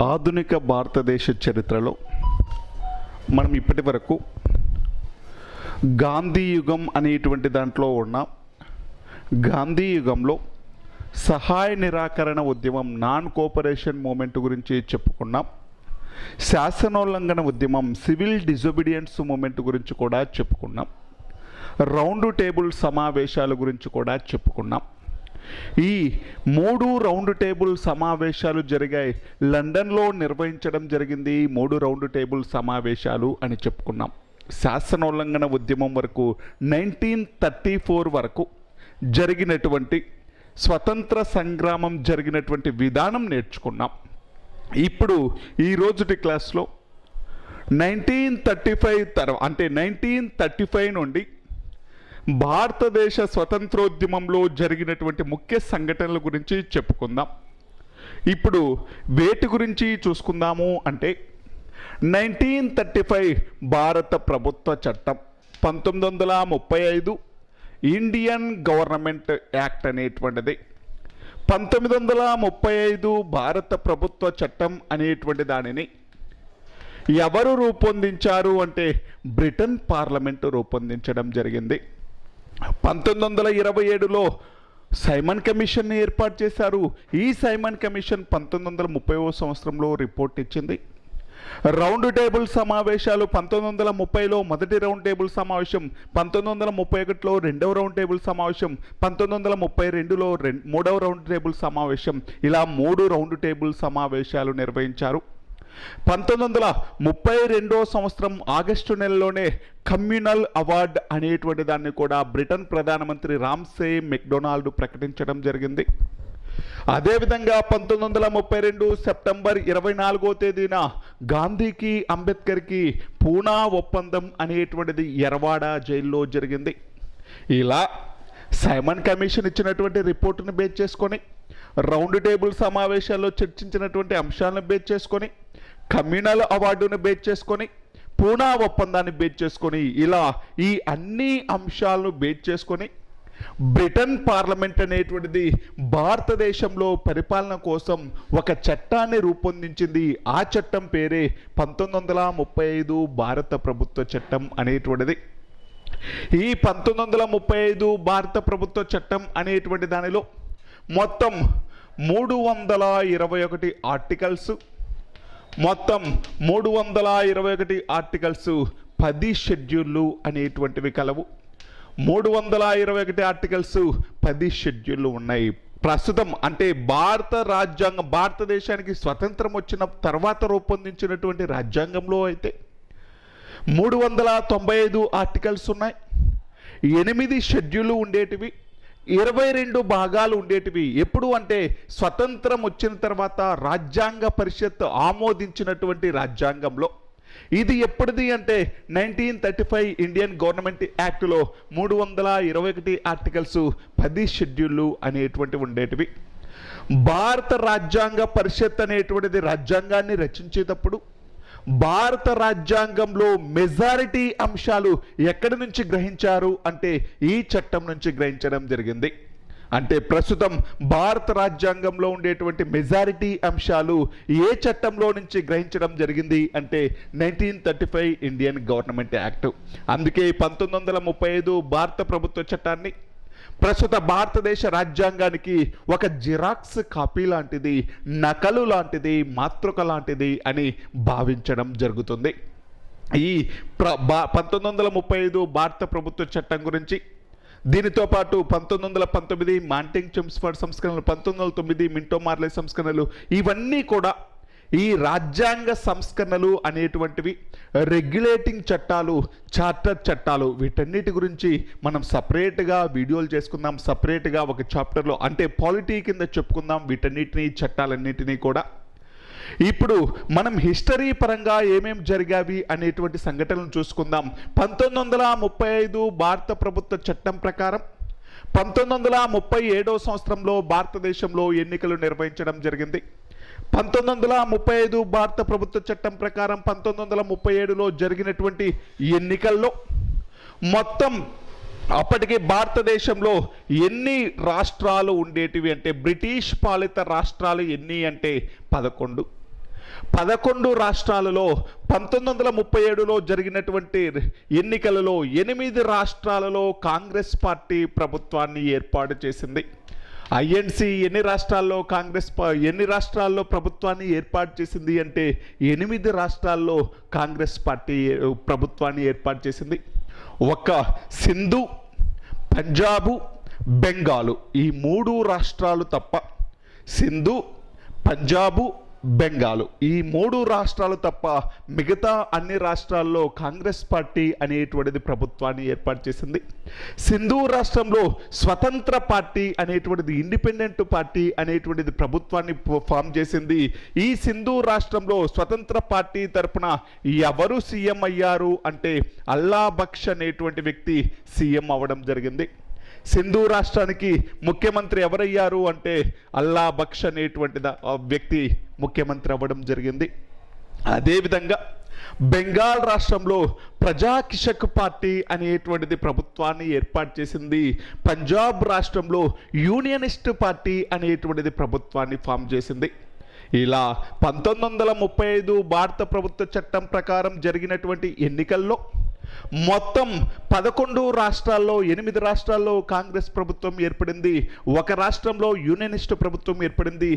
ఆధునిక భారతదేశ చరిత్రలో మనం ఇప్పటి వరకు గాంధీ యుగం అనేటువంటి దాంట్లో ఉన్న గాంధీ యుగంలో సహాయ నిరాకరణ ఉద్యమం నాన్ కోఆపరేషన్ మూమెంట్ గురించి చెప్పుకున్నాం. శాసనోల్లంఘన ఉద్యమం సివిల్ డిజొబీడియన్స్ మూమెంట్ గురించి కూడా చెప్పుకున్నాం. రౌండ్ టేబుల్ సమావేశాల గురించి కూడా చెప్పుకున్నాం. ఈ 3 రౌండ్ టేబుల్ సమావేశాలు జరిగాయి. లండన్లో నిర్వహించడం జరిగింది. 3 రౌండ్ టేబుల్ సమావేశాలు అని చెప్పుకున్నాం. శాసనోల్లంఘన ఉద్యమం వరకు 1934 వరకు జరిగినటువంటి స్వతంత్ర సంగ్రామం జరిగినటువంటి విధానం నేర్చుకున్నాం. ఇప్పుడు ఈ రోజుటి క్లాస్లో 1935 నుండి భారతదేశ స్వతంత్రోద్యమంలో జరిగినటువంటి ముఖ్య సంఘటనల గురించి చెప్పుకుందాం. ఇప్పుడు వేటి గురించి చూసుకుందాము అంటే 1935 భారత ప్రభుత్వ చట్టం, 1935 ఇండియన్ గవర్నమెంట్ యాక్ట్ అనేటువంటిది, 1935 భారత ప్రభుత్వ చట్టం అనేటువంటి దానిని ఎవరు రూపొందించారు అంటే బ్రిటన్ పార్లమెంటు రూపొందించడం జరిగింది. 1927లో సైమన్ కమిషన్ ఏర్పాటు చేశారు. ఈ సైమన్ కమిషన్ 1930వ సంవత్సరంలో రిపోర్ట్ ఇచ్చింది. రౌండ్ టేబుల్ సమావేశాలు 1930లో మొదటి రౌండ్ టేబుల్ సమావేశం, 1931లో రెండవ రౌండ్ టేబుల్ సమావేశం, 1932లో మూడవ రౌండ్ టేబుల్ సమావేశం, ఇలా 3 రౌండ్ టేబుల్ సమావేశాలు నిర్వహించారు. 1932వ సంవత్సరం ఆగస్టు నెలలోనే కమ్యూనల్ అవార్డ్ అనేటువంటి దాన్ని కూడా బ్రిటన్ ప్రధానమంత్రి రామ్సే మెక్డొనాల్డ్ ప్రకటించడం జరిగింది. అదేవిధంగా 1932 సెప్టెంబర్ 24వ తేదీన గాంధీకి అంబేద్కర్కి పూనా ఒప్పందం అనేటువంటిది ఎర్వాడ జైల్లో జరిగింది. ఇలా సైమన్ కమిషన్ ఇచ్చినటువంటి రిపోర్టును బేస్ చేసుకొని, రౌండ్ టేబుల్ సమావేశాల్లో చర్చించినటువంటి అంశాలను బేస్ చేసుకొని, కమ్యూనల్ అవార్డును బేస్ చేసుకొని, పూనా ఒప్పందాన్ని బేస్ చేసుకొని, ఇలా ఈ అన్ని అంశాలను బేస్ చేసుకొని బ్రిటన్ పార్లమెంట్ అనేటువంటిది భారతదేశంలో పరిపాలన కోసం ఒక చట్టాన్ని రూపొందించింది. ఆ చట్టం పేరే 1935 భారత ప్రభుత్వ చట్టం అనేటువంటిది. ఈ 1935 భారత ప్రభుత్వ చట్టం అనేటువంటి దానిలో మొత్తం 321 ఆర్టికల్స్, మొత్తం 321 ఆర్టికల్స్, 10 షెడ్యూళ్ళు అనేటువంటివి కలవు. 321 ఆర్టికల్స్, 10 షెడ్యూళ్ళు ఉన్నాయి. ప్రస్తుతం అంటే భారతదేశానికి స్వతంత్రం వచ్చిన తర్వాత రూపొందించినటువంటి రాజ్యాంగంలో అయితే 395 ఆర్టికల్స్ ఉన్నాయి, 8 షెడ్యూళ్ళు ఉండేటివి, 22 భాగాలు ఉండేటివి. ఎప్పుడు అంటే స్వతంత్రం వచ్చిన తర్వాత రాజ్యాంగ పరిషత్ ఆమోదించినటువంటి రాజ్యాంగంలో. ఇది ఎప్పటిది అంటే 1935 ఇండియన్ గవర్నమెంట్ యాక్ట్లో 321 ఆర్టికల్స్, 10 షెడ్యూళ్ళు అనేటువంటి ఉండేటివి. భారత రాజ్యాంగ పరిషత్ అనేటువంటిది రాజ్యాంగాన్ని రచించేటప్పుడు భారత రాజ్యాంగంలో మెజారిటీ అంశాలు ఎక్కడి నుంచి గ్రహించారు అంటే ఈ చట్టం నుంచి గ్రహించడం జరిగింది. అంటే ప్రస్తుతం భారత రాజ్యాంగంలో ఉండేటువంటి మెజారిటీ అంశాలు ఏ చట్టంలో నుంచి గ్రహించడం జరిగింది అంటే 1935 ఇండియన్ గవర్నమెంట్ యాక్ట్. అందుకే 1935 భారత ప్రభుత్వ చట్టాన్ని ప్రస్తుత భారతదేశ రాజ్యాంగానికి ఒక జిరాక్స్ కాపీ లాంటిది, నకలు లాంటిది, మాతృక లాంటిది అని భావించడం జరుగుతుంది. ఈ 1935 భారత ప్రభుత్వ చట్టం గురించి, దీనితో పాటు 1919 మాంటింగ్ చెమ్స్ఫర్డ్ సంస్కరణలు, 1909 మింటో మార్లే సంస్కరణలు, ఇవన్నీ కూడా ఈ రాజ్యాంగ సంస్కరణలు అనేటువంటివి రెగ్యులేటింగ్ చట్టాలు, చార్టర్ చట్టాలు, వీటన్నిటి గురించి మనం సపరేట్గా వీడియోలు చేసుకుందాం. సపరేట్గా ఒక చాప్టర్లో అంటే పాలిటీ కింద చెప్పుకుందాం వీటన్నిటినీ, చట్టాలన్నిటినీ కూడా. ఇప్పుడు మనం హిస్టరీ పరంగా ఏమేమి జరిగావి అనేటువంటి సంఘటనలు చూసుకుందాం. 1935 భారత ప్రభుత్వ చట్టం ప్రకారం 1937వ సంవత్సరంలో భారతదేశంలో ఎన్నికలు నిర్వహించడం జరిగింది. 1935 భారత ప్రభుత్వ చట్టం ప్రకారం 1937లో జరిగినటువంటి ఎన్నికల్లో మొత్తం అప్పటికి భారతదేశంలో ఎన్ని రాష్ట్రాలు ఉండేటివి అంటే బ్రిటిష్ పాలిత రాష్ట్రాలు ఎన్ని అంటే 11. 11 రాష్ట్రాలలో 1937లో జరిగినటువంటి ఎన్నికలలో 8 రాష్ట్రాలలో కాంగ్రెస్ పార్టీ ప్రభుత్వాన్ని ఏర్పాటు చేసింది. ఐఎన్సి ఎన్ని రాష్ట్రాల్లో ప్రభుత్వాన్ని ఏర్పాటు చేసింది అంటే 8 రాష్ట్రాల్లో కాంగ్రెస్ పార్టీ ప్రభుత్వాన్ని ఏర్పాటు చేసింది. ఒక సింధు, పంజాబు, బెంగాలు ఈ 3 రాష్ట్రాలు తప్ప, సింధు, పంజాబు, బెంగాలు ఈ 3 రాష్ట్రాలు తప్ప మిగతా అన్ని రాష్ట్రాల్లో కాంగ్రెస్ పార్టీ అనేటువంటిది ప్రభుత్వాన్ని ఏర్పాటు చేసింది. సింధు రాష్ట్రంలో స్వతంత్ర పార్టీ అనేటువంటిది, ఇండిపెండెంట్ పార్టీ అనేటువంటిది ప్రభుత్వాన్ని ఫామ్ చేసింది. ఈ సింధు రాష్ట్రంలో స్వతంత్ర పార్టీ తరపున ఎవరు సీఎం అయ్యారు అంటే అల్లా బక్ష్ అనేటువంటి వ్యక్తి సీఎం అవ్వడం జరిగింది. సింధు రాష్ట్రానికి ముఖ్యమంత్రి ఎవరయ్యారు అంటే అల్లా బక్ష్ అనేటువంటి వ్యక్తి ముఖ్యమంత్రి అవ్వడం జరిగింది. అదేవిధంగా బెంగాల్ రాష్ట్రంలో ప్రజాకిషక్ పార్టీ అనేటువంటిది ప్రభుత్వాన్ని ఏర్పాటు చేసింది. పంజాబ్ రాష్ట్రంలో యూనియనిస్ట్ పార్టీ అనేటువంటిది ప్రభుత్వాన్ని ఫామ్ చేసింది. ఇలా 1935 భారత ప్రభుత్వ చట్టం ప్రకారం జరిగినటువంటి ఎన్నికల్లో మొత్తం 11 రాష్ట్రాల్లో 8 రాష్ట్రాల్లో కాంగ్రెస్ ప్రభుత్వం ఏర్పడింది. ఒక రాష్ట్రంలో యూనియనిస్ట్ ప్రభుత్వం ఏర్పడింది.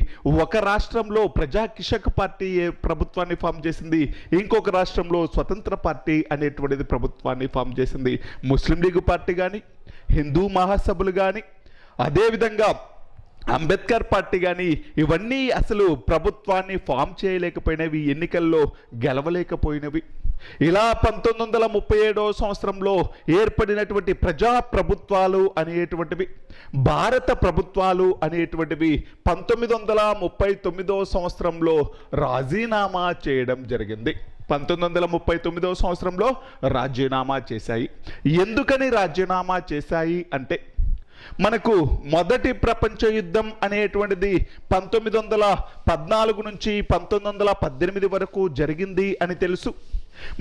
ఒక రాష్ట్రంలో ప్రజాకిషక్ పార్టీ ప్రభుత్వాన్ని ఫామ్ చేసింది. ఇంకొక రాష్ట్రంలో స్వతంత్ర పార్టీ అనేటువంటిది ప్రభుత్వాన్ని ఫామ్ చేసింది. ముస్లిం లీగ్ పార్టీ కానీ, హిందూ మహాసభలు కానీ, అదేవిధంగా అంబేద్కర్ పార్టీ కానీ ఇవన్నీ అసలు ప్రభుత్వాన్ని ఫామ్ చేయలేకపోయినవి, ఎన్నికల్లో గెలవలేకపోయినవి. ఇలా 1937 సంవత్సరంలో ఏర్పడినటువంటి ప్రజా ప్రభుత్వాలు అనేటువంటివి, భారత ప్రభుత్వాలు అనేటువంటివి 1939 సంవత్సరంలో రాజీనామా చేయడం జరిగింది. 1939 సంవత్సరంలో రాజీనామా చేశాయి. ఎందుకని రాజీనామా చేశాయి అంటే మనకు మొదటి ప్రపంచ యుద్ధం అనేటువంటిది 1914 నుంచి 1918 వరకు జరిగింది అని తెలుసు.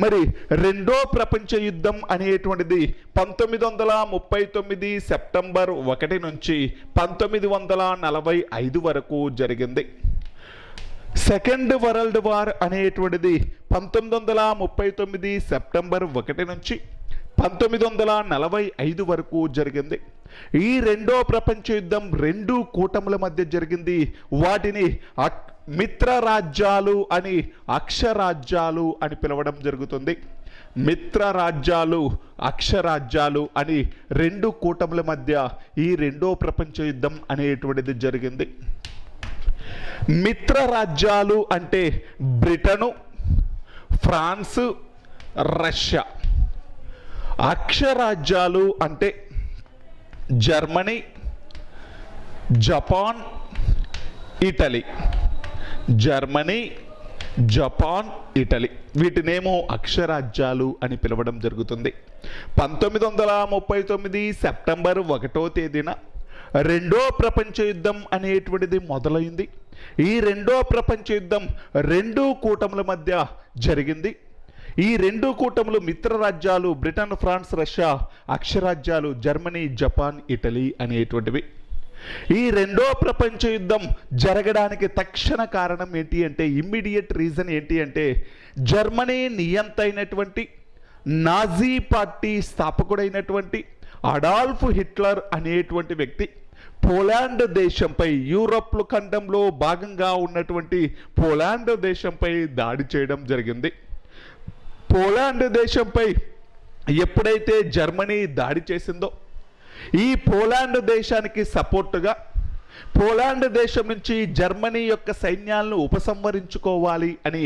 మరి రెండో ప్రపంచ యుద్ధం అనేటువంటిది 1939 సెప్టెంబర్ 1 నుంచి 1945 వరకు జరిగింది. సెకండ్ వరల్డ్ వార్ అనేటువంటిది 1939 సెప్టెంబర్ 1 నుంచి 1945 వరకు జరిగింది. ఈ రెండో ప్రపంచ యుద్ధం 2 కూటముల మధ్య జరిగింది. వాటిని మిత్ర రాజ్యాలు అని, అక్షరాజ్యాలు అని పిలవడం జరుగుతుంది. మిత్ర రాజ్యాలు, అక్షరాజ్యాలు అని 2 కూటముల మధ్య ఈ రెండో ప్రపంచ యుద్ధం అనేటువంటిది జరిగింది. మిత్ర రాజ్యాలు అంటే బ్రిటను, ఫ్రాన్స్, రష్యా. అక్షరాజ్యాలు అంటే Germany, Japan, Italy. Germany, Japan, Italy వీటినేమో అక్షరాజ్యాలు అని పిలవడం జరుగుతుంది. 1939 సెప్టెంబర్ 1వ తేదీన రెండో ప్రపంచ యుద్ధం అనేటువంటిది మొదలైంది. ఈ రెండో ప్రపంచ యుద్ధం 2 కూటముల మధ్య జరిగింది. ఈ 2 కూటములు మిత్ర రాజ్యాలు బ్రిటన్, ఫ్రాన్స్, రష్యా, అక్షరాజ్యాలు జర్మనీ, జపాన్, ఇటలీ అనేటువంటివి. ఈ రెండో ప్రపంచ యుద్ధం జరగడానికి తక్షణ కారణం ఏంటి అంటే, ఇమ్మీడియట్ రీజన్ ఏంటి అంటే, జర్మనీ నియంత అయినటువంటి నాజీ పార్టీ స్థాపకుడైనటువంటి అడాల్ఫ్ హిట్లర్ అనేటువంటి వ్యక్తి పోలాండ్ దేశంపై, యూరోప్ ఖండంలో భాగంగా ఉన్నటువంటి పోలాండ్ దేశంపై దాడి చేయడం జరిగింది. పోలాండ్ దేశంపై ఎప్పుడైతే జర్మనీ దాడి చేసిందో, ఈ పోలాండ్ దేశానికి సపోర్టుగా పోలాండ్ దేశం నుంచి జర్మనీ యొక్క సైన్యాలను ఉపసంహరించుకోవాలి అని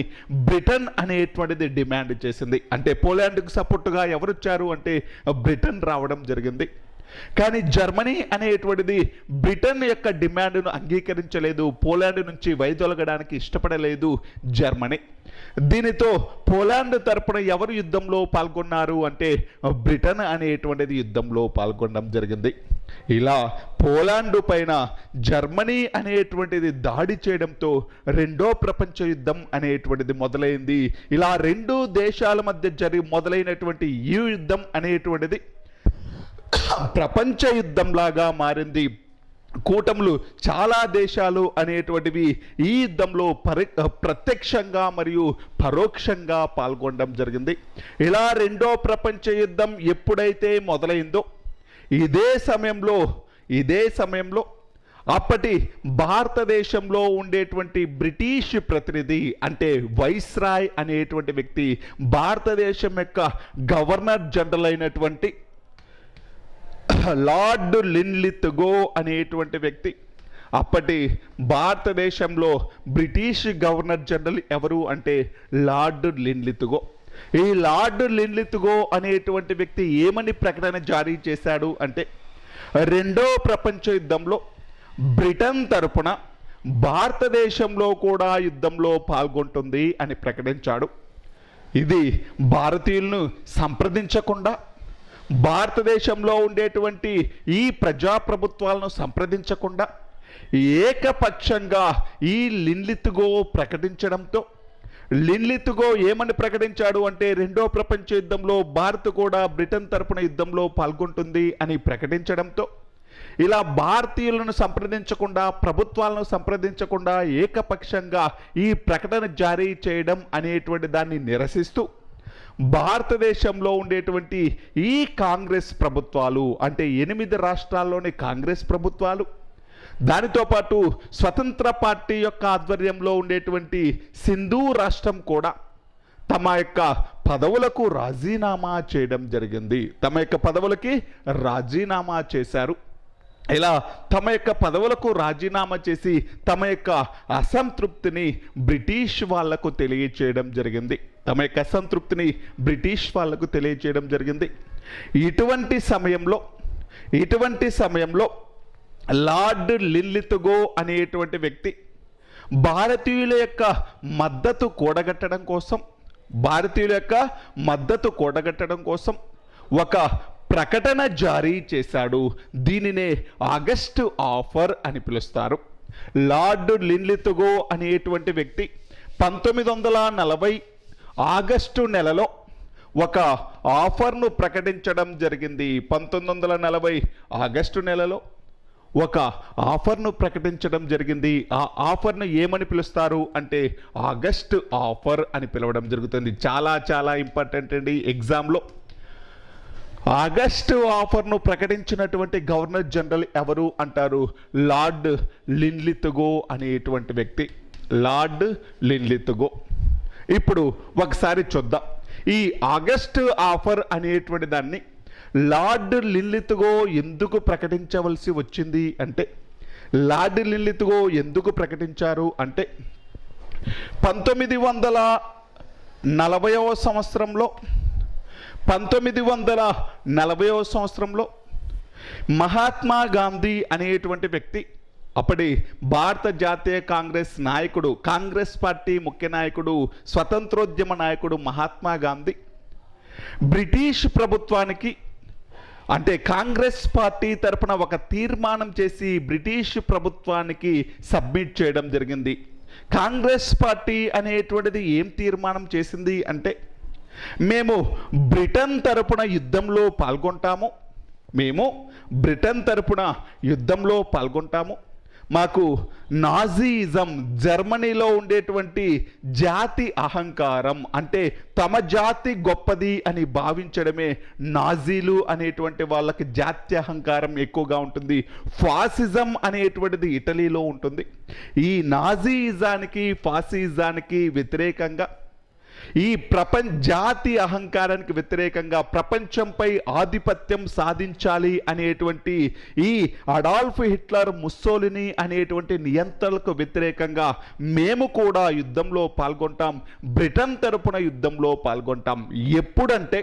బ్రిటన్ అనేటువంటిది డిమాండ్ చేసింది. అంటే పోలాండ్కు సపోర్టుగా ఎవరు వచ్చారు అంటే బ్రిటన్ రావడం జరిగింది. కానీ జర్మనీ అనేటువంటిది బ్రిటన్ యొక్క డిమాండ్ను అంగీకరించలేదు. పోలాండ్ నుంచి వైదొలగడానికి ఇష్టపడలేదు జర్మనీ. దీనితో పోలాండ్ తరపున ఎవరు యుద్ధంలో పాల్గొన్నారు అంటే బ్రిటన్ అనేటువంటిది యుద్ధంలో పాల్గొనడం జరిగింది. ఇలా పోలాండ్ పైన జర్మనీ అనేటువంటిది దాడి చేయడంతో రెండో ప్రపంచ యుద్ధం అనేటువంటిది మొదలైంది. ఇలా 2 దేశాల మధ్య మొదలైనటువంటి ఈ యుద్ధం అనేటువంటిది ప్రపంచ యుద్ధంలాగా మారింది. కూటములు చాలా దేశాలు అనేటువంటివి ఈ యుద్ధంలో ప్రత్యక్షంగా మరియు పరోక్షంగా పాల్గొనడం జరిగింది. ఇలా రెండో ప్రపంచ యుద్ధం ఎప్పుడైతే మొదలైందో ఇదే సమయంలో అప్పటి భారతదేశంలో ఉండేటువంటి బ్రిటిష్ ప్రతినిధి అంటే వైస్రాయ్ అనేటువంటి వ్యక్తి భారతదేశం యొక్క గవర్నర్ జనరల్ అయినటువంటి లార్డ్ లిన్లిత్గో అనేటువంటి వ్యక్తి అప్పటి భారతదేశంలో బ్రిటిష్ గవర్నర్ జనరల్ ఎవరు అంటే లార్డ్ లిన్లిత్గో. ఈ లార్డ్ లిన్లిత్గో అనేటువంటి వ్యక్తి ఏమని ప్రకటన జారీ చేశాడు అంటే రెండో ప్రపంచ యుద్ధంలో బ్రిటన్ తరపున భారతదేశంలో కూడా యుద్ధంలో పాల్గొంటుంది అని ప్రకటించాడు. ఇది భారతీయులను సంప్రదించకుండా భారతదేశంలో ఉండేటువంటి ఈ ప్రజాప్రభుత్వాలను సంప్రదించకుండా ఏకపక్షంగా ఈ లిన్లిత్గో ప్రకటించడంతో లిన్లిత్గో ఏమని ప్రకటించాడు అంటే రెండో ప్రపంచ యుద్ధంలో భారత్ కూడా బ్రిటన్ తరపున యుద్ధంలో పాల్గొంటుంది అని ప్రకటించడంతో ఇలా భారతీయులను సంప్రదించకుండా ప్రభుత్వాలను సంప్రదించకుండా ఏకపక్షంగా ఈ ప్రకటన జారీ చేయడం అనేటువంటి దాన్ని నిరసిస్తూ భారతదేశంలో ఉండేటువంటి ఈ కాంగ్రెస్ ప్రభుత్వాలు అంటే 8 రాష్ట్రాల్లోని కాంగ్రెస్ ప్రభుత్వాలు దానితో పాటు స్వతంత్ర పార్టీ యొక్క ఆధ్వర్యంలో ఉండేటువంటి సింధు రాష్ట్రం కూడా తమ యొక్క పదవులకు రాజీనామా చేయడం జరిగింది. తమ యొక్క పదవులకి రాజీనామా చేశారు. ఇలా తమ యొక్క పదవులకు రాజీనామా చేసి తమ యొక్క అసంతృప్తిని బ్రిటిష్ వాళ్లకు తెలియచేయడం జరిగింది. ఇటువంటి సమయంలో లార్డ్ లిన్లిత్గో అనేటువంటి వ్యక్తి భారతీయుల యొక్క మద్దతు కూడగట్టడం కోసం ఒక ప్రకటన జారీ చేశాడు. దీనినే ఆగస్టు ఆఫర్ అని పిలుస్తారు. లార్డ్ లిన్లిత్గో అనేటువంటి వ్యక్తి 1940 ఆగస్టు నెలలో ఒక ఆఫర్ను ప్రకటించడం జరిగింది. 1940 ఆగస్టు నెలలో ఒక ఆఫర్ను ప్రకటించడం జరిగింది. ఆ ఆఫర్ను ఏమని పిలుస్తారు అంటే ఆగస్టు ఆఫర్ అని పిలవడం జరుగుతుంది. చాలా చాలా ఇంపార్టెంట్ అండి ఎగ్జామ్లో. ఆగస్టు ఆఫర్ను ప్రకటించినటువంటి గవర్నర్ జనరల్ ఎవరు అంటారు? లార్డ్ లిన్లిత్గో అనేటువంటి వ్యక్తి. Lord Linlithgow. ఇప్పుడు ఒకసారి చూద్దాం. ఈ ఆగస్టు ఆఫర్ అనేటువంటి దాన్ని లార్డ్ లిన్లిత్గో ఎందుకు ప్రకటించవలసి వచ్చింది అంటే లార్డ్ లిన్లిత్గో ఎందుకు ప్రకటించారు అంటే 1940వ సంవత్సరంలో మహాత్మా గాంధీ అనేటువంటి వ్యక్తి అప్పటి భారత జాతీయ కాంగ్రెస్ నాయకుడు, కాంగ్రెస్ పార్టీ ముఖ్య నాయకుడు, స్వతంత్రోద్యమ నాయకుడు మహాత్మా గాంధీ బ్రిటిష్ ప్రభుత్వానికి అంటే కాంగ్రెస్ పార్టీ తరపున ఒక తీర్మానం చేసి బ్రిటిష్ ప్రభుత్వానికి సబ్మిట్ చేయడం జరిగింది. కాంగ్రెస్ పార్టీ అనేటువంటిది ఏం తీర్మానం చేసింది అంటే మేము బ్రిటన్ తరపున యుద్ధంలో పాల్గొంటాము. మాకు నాజీయిజం, జర్మనీలో ఉండేటువంటి జాతి అహంకారం అంటే తమ జాతి గొప్పది అని భావించడమే నాజీలు అనేటువంటి వాళ్ళకి జాతి అహంకారం ఎక్కువగా ఉంటుంది. ఫాసిజం అనేటువంటిది ఇటలీలో ఉంటుంది. ఈ నాజీయిజానికి ఫాసిజానికి వ్యతిరేకంగా ఈ జాతి అహంకారానికి వ్యతిరేకంగా ప్రపంచంపై ఆధిపత్యం సాధించాలి అనేటువంటి ఈ అడాల్ఫ్ హిట్లర్, ముస్సోలిని అనేటువంటి నియంత్రణలకు వ్యతిరేకంగా మేము కూడా యుద్ధంలో పాల్గొంటాం. బ్రిటన్ తరపున యుద్ధంలో పాల్గొంటాం. ఎప్పుడంటే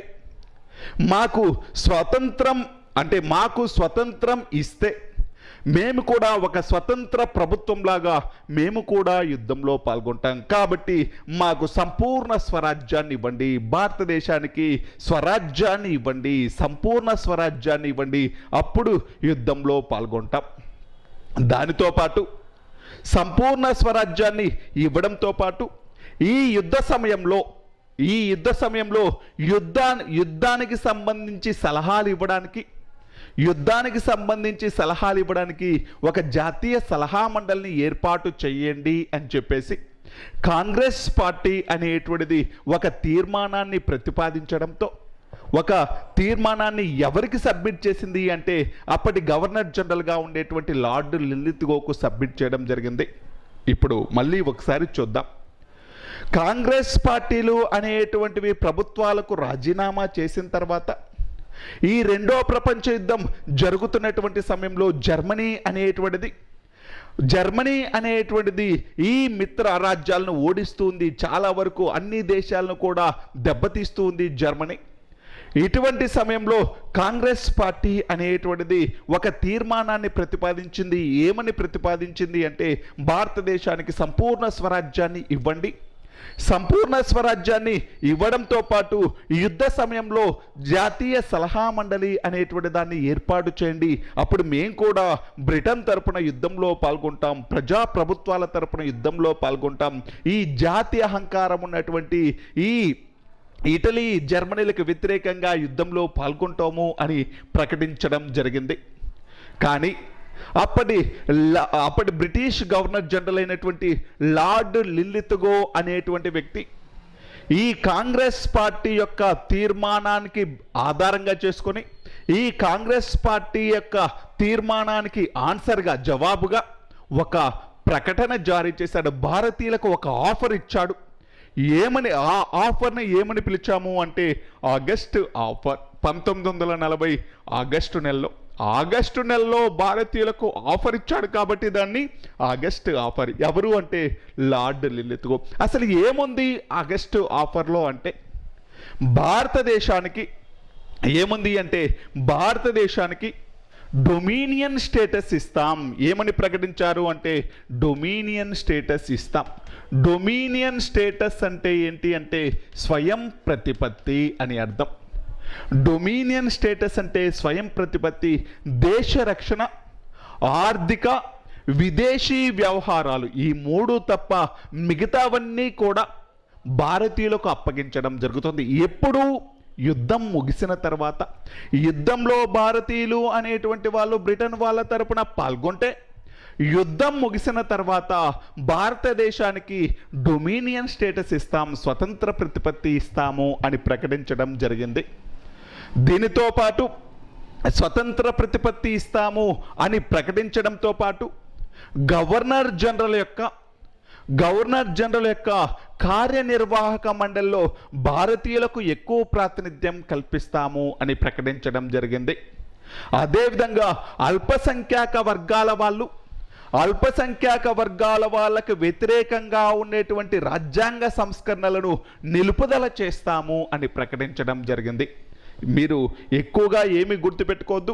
మాకు స్వతంత్రం ఇస్తే మేము కూడా ఒక స్వతంత్ర ప్రభుత్వంలాగా మేము కూడా యుద్ధంలో పాల్గొంటాం. కాబట్టి మాకు సంపూర్ణ స్వరాజ్యాన్ని ఇవ్వండి, భారతదేశానికి స్వరాజ్యాన్ని ఇవ్వండి, సంపూర్ణ స్వరాజ్యాన్ని ఇవ్వండి, అప్పుడు యుద్ధంలో పాల్గొంటాం. దానితో పాటు సంపూర్ణ స్వరాజ్యాన్ని ఇవ్వడంతో పాటు ఈ యుద్ధ సమయంలో యుద్ధానికి సంబంధించి సలహాలు ఇవ్వడానికి, యుద్ధానికి సంబంధించి సలహాలు ఇవ్వడానికి ఒక జాతీయ సలహా మండలిని ఏర్పాటు చేయండి అని చెప్పేసి కాంగ్రెస్ పార్టీ అనేటువంటిది ఒక తీర్మానాన్ని ప్రతిపాదించడంతో, ఒక తీర్మానాన్ని ఎవరికి సబ్మిట్ చేసింది అంటే అప్పటి గవర్నర్ జనరల్గా ఉండేటువంటి లార్డ్ లిన్లిత్గోకు సబ్మిట్ చేయడం జరిగింది. ఇప్పుడు మళ్ళీ ఒకసారి చూద్దాం. కాంగ్రెస్ పార్టీలు అనేటువంటివి ప్రభుత్వాలకు రాజీనామా చేసిన తర్వాత ఈ రెండో ప్రపంచ యుద్ధం జరుగుతున్నటువంటి సమయంలో జర్మనీ అనేటువంటిది ఈ మిత్ర రాజ్యాలను ఓడిస్తుంది, చాలా వరకు అన్ని దేశాలను కూడా దెబ్బతీస్తుంది జర్మనీ. ఇటువంటి సమయంలో కాంగ్రెస్ పార్టీ అనేటువంటిది ఒక తీర్మానాన్ని ప్రతిపాదించింది. ఏమని ప్రతిపాదించింది అంటే భారతదేశానికి సంపూర్ణ స్వరాజ్యాన్ని ఇవ్వండి. సంపూర్ణ స్వరాజ్యాన్ని ఇవ్వడంతో పాటు యుద్ధ సమయంలో జాతీయ సలహా మండలి అనేటువంటి దాన్ని ఏర్పాటు చేయండి. అప్పుడు మేము కూడా బ్రిటన్ తరపున యుద్ధంలో పాల్గొంటాం, ప్రజాప్రభుత్వాల తరపున యుద్ధంలో పాల్గొంటాం. ఈ జాతీయ అహంకారం ఉన్నటువంటి ఈ ఇటలీ జర్మనీలకు వ్యతిరేకంగా యుద్ధంలో పాల్గొంటాము అని ప్రకటించడం జరిగింది. కానీ అప్పటి బ్రిటిష్ గవర్నర్ జనరల్ అయినటువంటి లార్డ్ లిన్లిత్గో అనేటువంటి వ్యక్తి ఈ కాంగ్రెస్ పార్టీ యొక్క తీర్మానానికి ఆధారంగా చేసుకొని, ఈ కాంగ్రెస్ పార్టీ యొక్క తీర్మానానికి ఆన్సర్గా, జవాబుగా ఒక ప్రకటన జారీ చేశాడు. భారతీయులకు ఒక ఆఫర్ ఇచ్చాడు. ఏమని, ఆ ఆఫర్ని ఏమని పిలిచాము అంటే ఆగస్టు ఆఫర్. 1940 ఆగస్టు నెలలో భారతీయులకు ఆఫర్ ఇచ్చాడు కాబట్టి దాన్ని ఆగస్టు ఆఫర్. ఎవరు అంటే లార్డ్ లిన్లిత్గో. అసలు ఏముంది ఆగస్టు ఆఫర్లో అంటే భారతదేశానికి ఏముంది అంటే భారతదేశానికి డొమినియన్ స్టేటస్ ఇస్తాం. ఏమని ప్రకటించారు అంటే డొమినియన్ స్టేటస్ ఇస్తాం. డొమినియన్ స్టేటస్ అంటే ఏంటి అంటే స్వయం ప్రతిపత్తి అని అర్థం. డొమినియన్ స్టేటస్ అంటే స్వయం ప్రతిపత్తి, దేశ రక్షణ, ఆర్థిక, విదేశీ వ్యవహారాలు, ఈ మూడు తప్ప మిగతావన్నీ కూడా భారతీయులకు అప్పగించడం జరుగుతుంది. ఎప్పుడు యుద్ధం ముగిసిన తర్వాత, యుద్ధంలో భారతీయులు అనేటువంటి వాళ్ళు బ్రిటన్ వాళ్ళ తరపున పాల్గొంటే, యుద్ధం ముగిసిన తర్వాత భారతదేశానికి డొమినియన్ స్టేటస్ ఇస్తాం, స్వతంత్ర ప్రతిపత్తి ఇస్తాము అని ప్రకటించడం జరిగింది. దీనితో పాటు స్వతంత్ర ప్రతిపత్తి ఇస్తాము అని ప్రకటించడంతో పాటు గవర్నర్ జనరల్ యొక్క కార్యనిర్వాహక మండలిలో భారతీయులకు ఎక్కువ ప్రాతినిధ్యం కల్పిస్తాము అని ప్రకటించడం జరిగింది. అదేవిధంగా అల్పసంఖ్యాక వర్గాల వాళ్ళకు వ్యతిరేకంగా ఉండేటువంటి రాజ్యాంగ సంస్కరణలను నిలుపుదల చేస్తాము అని ప్రకటించడం జరిగింది. మీరు ఎక్కువగా ఏమి గుర్తుపెట్టుకోవద్దు.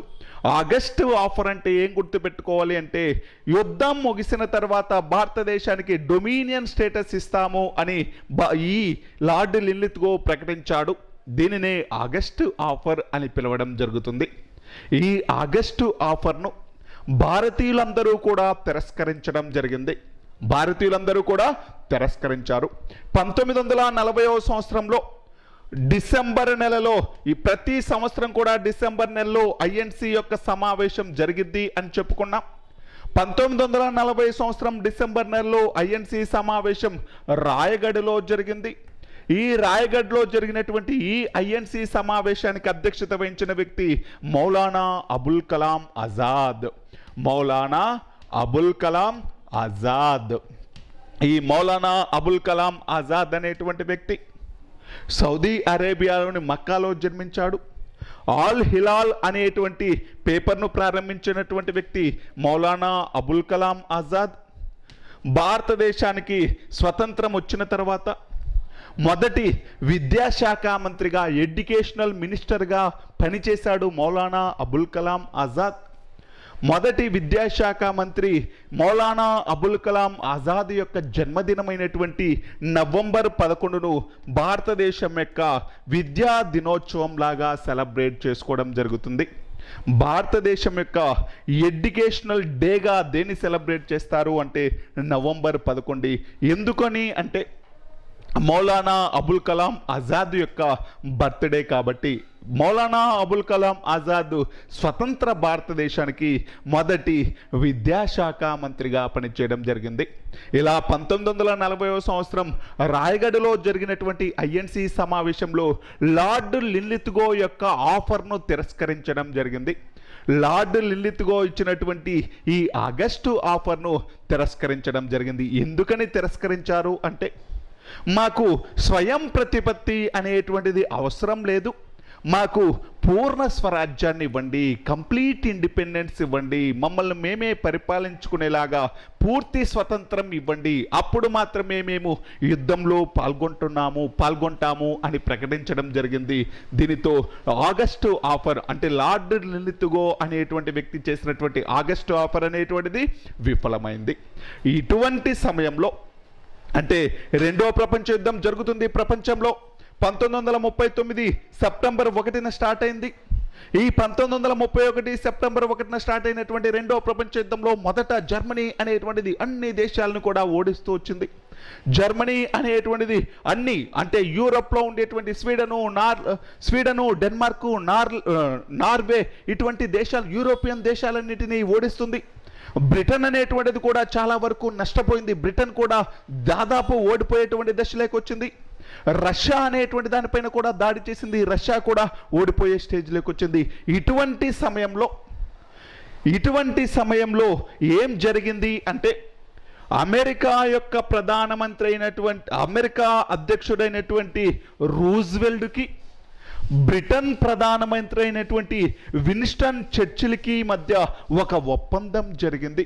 ఆగస్టు ఆఫర్ అంటే ఏం గుర్తుపెట్టుకోవాలి అంటే యుద్ధం ముగిసిన తర్వాత భారతదేశానికి డొమినియన్ స్టేటస్ ఇస్తాము అని ఈ లార్డ్ లిన్లిత్గో ప్రకటించాడు. దీనినే ఆగస్టు ఆఫర్ అని పిలవడం జరుగుతుంది. ఈ ఆగస్టు ఆఫర్ను భారతీయులందరూ కూడా తిరస్కరించడం జరిగింది. భారతీయులందరూ కూడా తిరస్కరించారు. 1940వ సంవత్సరంలో డిసెంబర్ నెలలో, ఈ ప్రతి సంవత్సరం కూడా డిసెంబర్ నెలలో ఐఎన్సి యొక్క సమావేశం జరిగిద్ది అని చెప్పుకున్నాం. 1940 సంవత్సరం డిసెంబర్ నెలలో ఐఎన్సి సమావేశం రాయగఢ్లో జరిగింది. ఈ రాయగఢ్లో జరిగినటువంటి ఈ ఐఎన్సి సమావేశానికి అధ్యక్షత వహించిన వ్యక్తి మౌలానా అబుల్ కలాం ఆజాద్. ఈ మౌలానా అబుల్ కలాం ఆజాద్ అనేటువంటి వ్యక్తి సౌదీ అరేబియాలోని మక్కాలో జన్మించాడు. ఆల్ హిలాల్ అనేటువంటి పేపర్ను ప్రారంభించినటువంటి వ్యక్తి మౌలానా అబుల్ కలాం ఆజాద్. భారతదేశానికి స్వతంత్రం వచ్చిన తర్వాత మొదటి విద్యాశాఖ మంత్రిగా, ఎడ్యుకేషనల్ మినిస్టర్గా పనిచేశాడు మౌలానా అబుల్ కలాం ఆజాద్. మొదటి విద్యాశాఖ మంత్రి మౌలానా అబుల్ కలాం ఆజాద్ యొక్క జన్మదినమైనటువంటి నవంబర్ 11ను భారతదేశం యొక్క విద్యా దినోత్సవం లాగా సెలబ్రేట్ చేసుకోవడం జరుగుతుంది. భారతదేశం యొక్క ఎడ్యుకేషనల్ డేగా దేన్ని సెలబ్రేట్ చేస్తారు అంటే నవంబర్ 11. ఎందుకని అంటే మౌలానా అబుల్ కలాం ఆజాద్ యొక్క బర్త్డే కాబట్టి మౌలానా అబుల్ కలాం ఆజాద్ స్వతంత్ర భారతదేశానికి మొదటి విద్యాశాఖ మంత్రిగా పనిచేయడం జరిగింది. ఇలా 1940వ సంవత్సరం రాయగఢ్లో జరిగినటువంటి ఐఎన్సి సమావేశంలో లార్డ్ లిన్లిత్గో యొక్క ఆఫర్ను తిరస్కరించడం జరిగింది. లార్డ్ లిన్లిత్గో ఇచ్చినటువంటి ఈ ఆగస్టు ఆఫర్ను తిరస్కరించడం జరిగింది. ఎందుకని తిరస్కరించారు అంటే, మాకు స్వయం ప్రతిపత్తి అనేటువంటిది అవసరం లేదు, మాకు పూర్ణ స్వరాజ్యాన్ని ఇవ్వండి, కంప్లీట్ ఇండిపెండెన్స్ ఇవ్వండి, మమ్మల్ని మేమే పరిపాలించుకునేలాగా పూర్తి స్వతంత్రం ఇవ్వండి, అప్పుడు మాత్రమే మేము యుద్ధంలో పాల్గొంటాము అని ప్రకటించడం జరిగింది. దీనితో ఆగస్టు ఆఫర్ అంటే లార్డ్ లిన్లిత్గో అనేటువంటి వ్యక్తి చేసినటువంటి ఆగస్టు ఆఫర్ అనేటువంటిది విఫలమైంది. ఇటువంటి సమయంలో అంటే రెండవ ప్రపంచ యుద్ధం జరుగుతుంది ప్రపంచంలో. 1939 సెప్టెంబర్ 1న స్టార్ట్ అయింది. ఈ 1931 సెప్టెంబర్ 1న స్టార్ట్ అయినటువంటి రెండవ ప్రపంచ యుద్ధంలో మొదట జర్మనీ అనేటువంటిది అన్ని దేశాలను కూడా ఓడిస్తూ వచ్చింది. జర్మనీ అనేటువంటిది అన్ని అంటే యూరోప్లో ఉండేటువంటి స్వీడను, డెన్మార్కు, నార్వే ఇటువంటి దేశాలు, యూరోపియన్ దేశాలన్నిటినీ ఓడిస్తుంది. బ్రిటన్ అనేటువంటిది కూడా చాలా వరకు నష్టపోయింది. బ్రిటన్ కూడా దాదాపు ఓడిపోయేటువంటి దశలోకి వచ్చింది. రష్యా అనేటువంటి దానిపైన కూడా దాడి చేసింది. రష్యా కూడా ఓడిపోయే స్టేజ్లోకి వచ్చింది. ఇటువంటి సమయంలో ఏం జరిగింది అంటే, అమెరికా యొక్క అమెరికా అధ్యక్షుడైనటువంటి రూజ్వెల్ట్కి బ్రిటన్ ప్రధానమంత్రి అయినటువంటి విన్స్టన్ చర్చిల్కి మధ్య ఒక ఒప్పందం జరిగింది.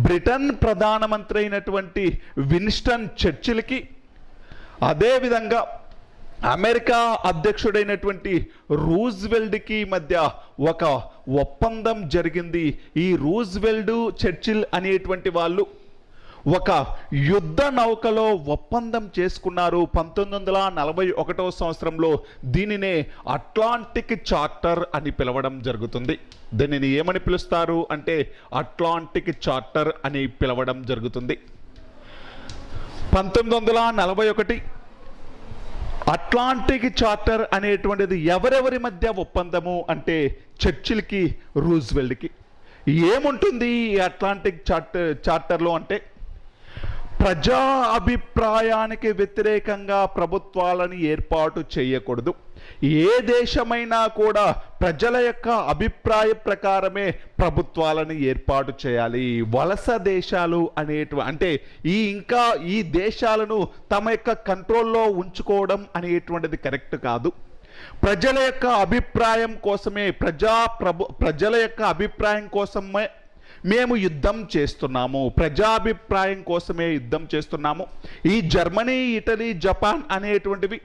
బ్రిటన్ ప్రధానమంత్రి అయినటువంటి విన్స్టన్ చర్చిల్కి అదేవిధంగా అమెరికా అధ్యక్షుడైనటువంటి రూజ్వెల్ట్కి మధ్య ఒక ఒప్పందం జరిగింది. ఈ రూజ్వెల్ట్, చర్చిల్ అనేటువంటి వాళ్ళు ఒక యుద్ధ నౌకలో ఒప్పందం చేసుకున్నారు 1941వ సంవత్సరంలో. దీనినే అట్లాంటిక్ చార్టర్ అని పిలవడం జరుగుతుంది. దీనిని ఏమని పిలుస్తారు అంటే అట్లాంటిక్ చార్టర్ అని పిలవడం జరుగుతుంది. 1941 అట్లాంటిక్ చార్టర్ అనేటువంటిది ఎవరెవరి మధ్య ఒప్పందము అంటే చర్చిల్కి, రూజ్వెల్ట్కి. ఏముంటుంది ఈ అట్లాంటిక్ చార్టర్లో అంటే, ప్రజా అభిప్రాయానికి వ్యతిరేకంగా ప్రభుత్వాలను ఏర్పాటు చేయకూడదు. ఏ దేశమైనా కూడా ప్రజల యొక్క అభిప్రాయ ప్రకారమే ప్రభుత్వాలను ఏర్పాటు చేయాలి. వలస దేశాలు అంటే ఈ దేశాలను తమ యొక్క కంట్రోల్లో ఉంచుకోవడం అనేటువంటిది కరెక్ట్ కాదు. ప్రజల యొక్క అభిప్రాయం కోసమే ప్రజల యొక్క అభిప్రాయం కోసమే మేము యుద్ధం చేస్తున్నాము, ప్రజాభిప్రాయం కోసమే యుద్ధం చేస్తున్నాము. ఈ జర్మనీ, ఇటలీ, జపాన్ అనేటువంటివి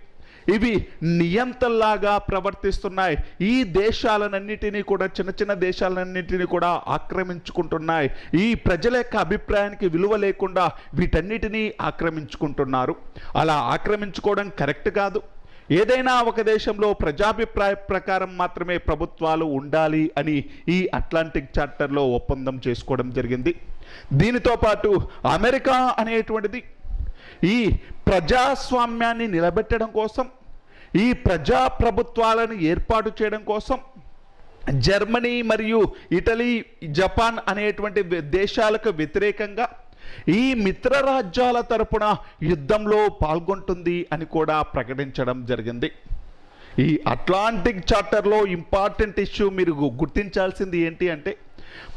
ఇవి నియంతల్లాగా ప్రవర్తిస్తున్నాయి. ఈ దేశాలన్నిటినీ కూడా చిన్న దేశాలన్నిటినీ కూడా ఆక్రమించుకుంటున్నాయి. ఈ ప్రజల యొక్క అభిప్రాయానికి విలువ లేకుండా వీటన్నిటినీ ఆక్రమించుకుంటున్నారు. అలా ఆక్రమించుకోవడం కరెక్ట్ కాదు. ఏదైనా ఒక దేశంలో ప్రజాభిప్రాయ ప్రకారం మాత్రమే ప్రభుత్వాలు ఉండాలి అని ఈ అట్లాంటిక్ చార్టర్లో ఒప్పందం చేసుకోవడం జరిగింది. దీనితో పాటు అమెరికా అనేటువంటిది ఈ ప్రజాస్వామ్యాన్ని నిలబెట్టడం కోసం, ఈ ప్రజా ప్రభుత్వాలను ఏర్పాటు చేయడం కోసం జర్మనీ మరియు ఇటలీ, జపాన్ అనేటువంటి దేశాలకు వ్యతిరేకంగా ఈ మిత్ర రాజ్యాల తరపున యుద్ధంలో పాల్గొంటుంది అని కూడా ప్రకటించడం జరిగింది. ఈ అట్లాంటిక్ చార్టర్లో ఇంపార్టెంట్ ఇష్యూ మీరు గుర్తించాల్సింది ఏంటి అంటే,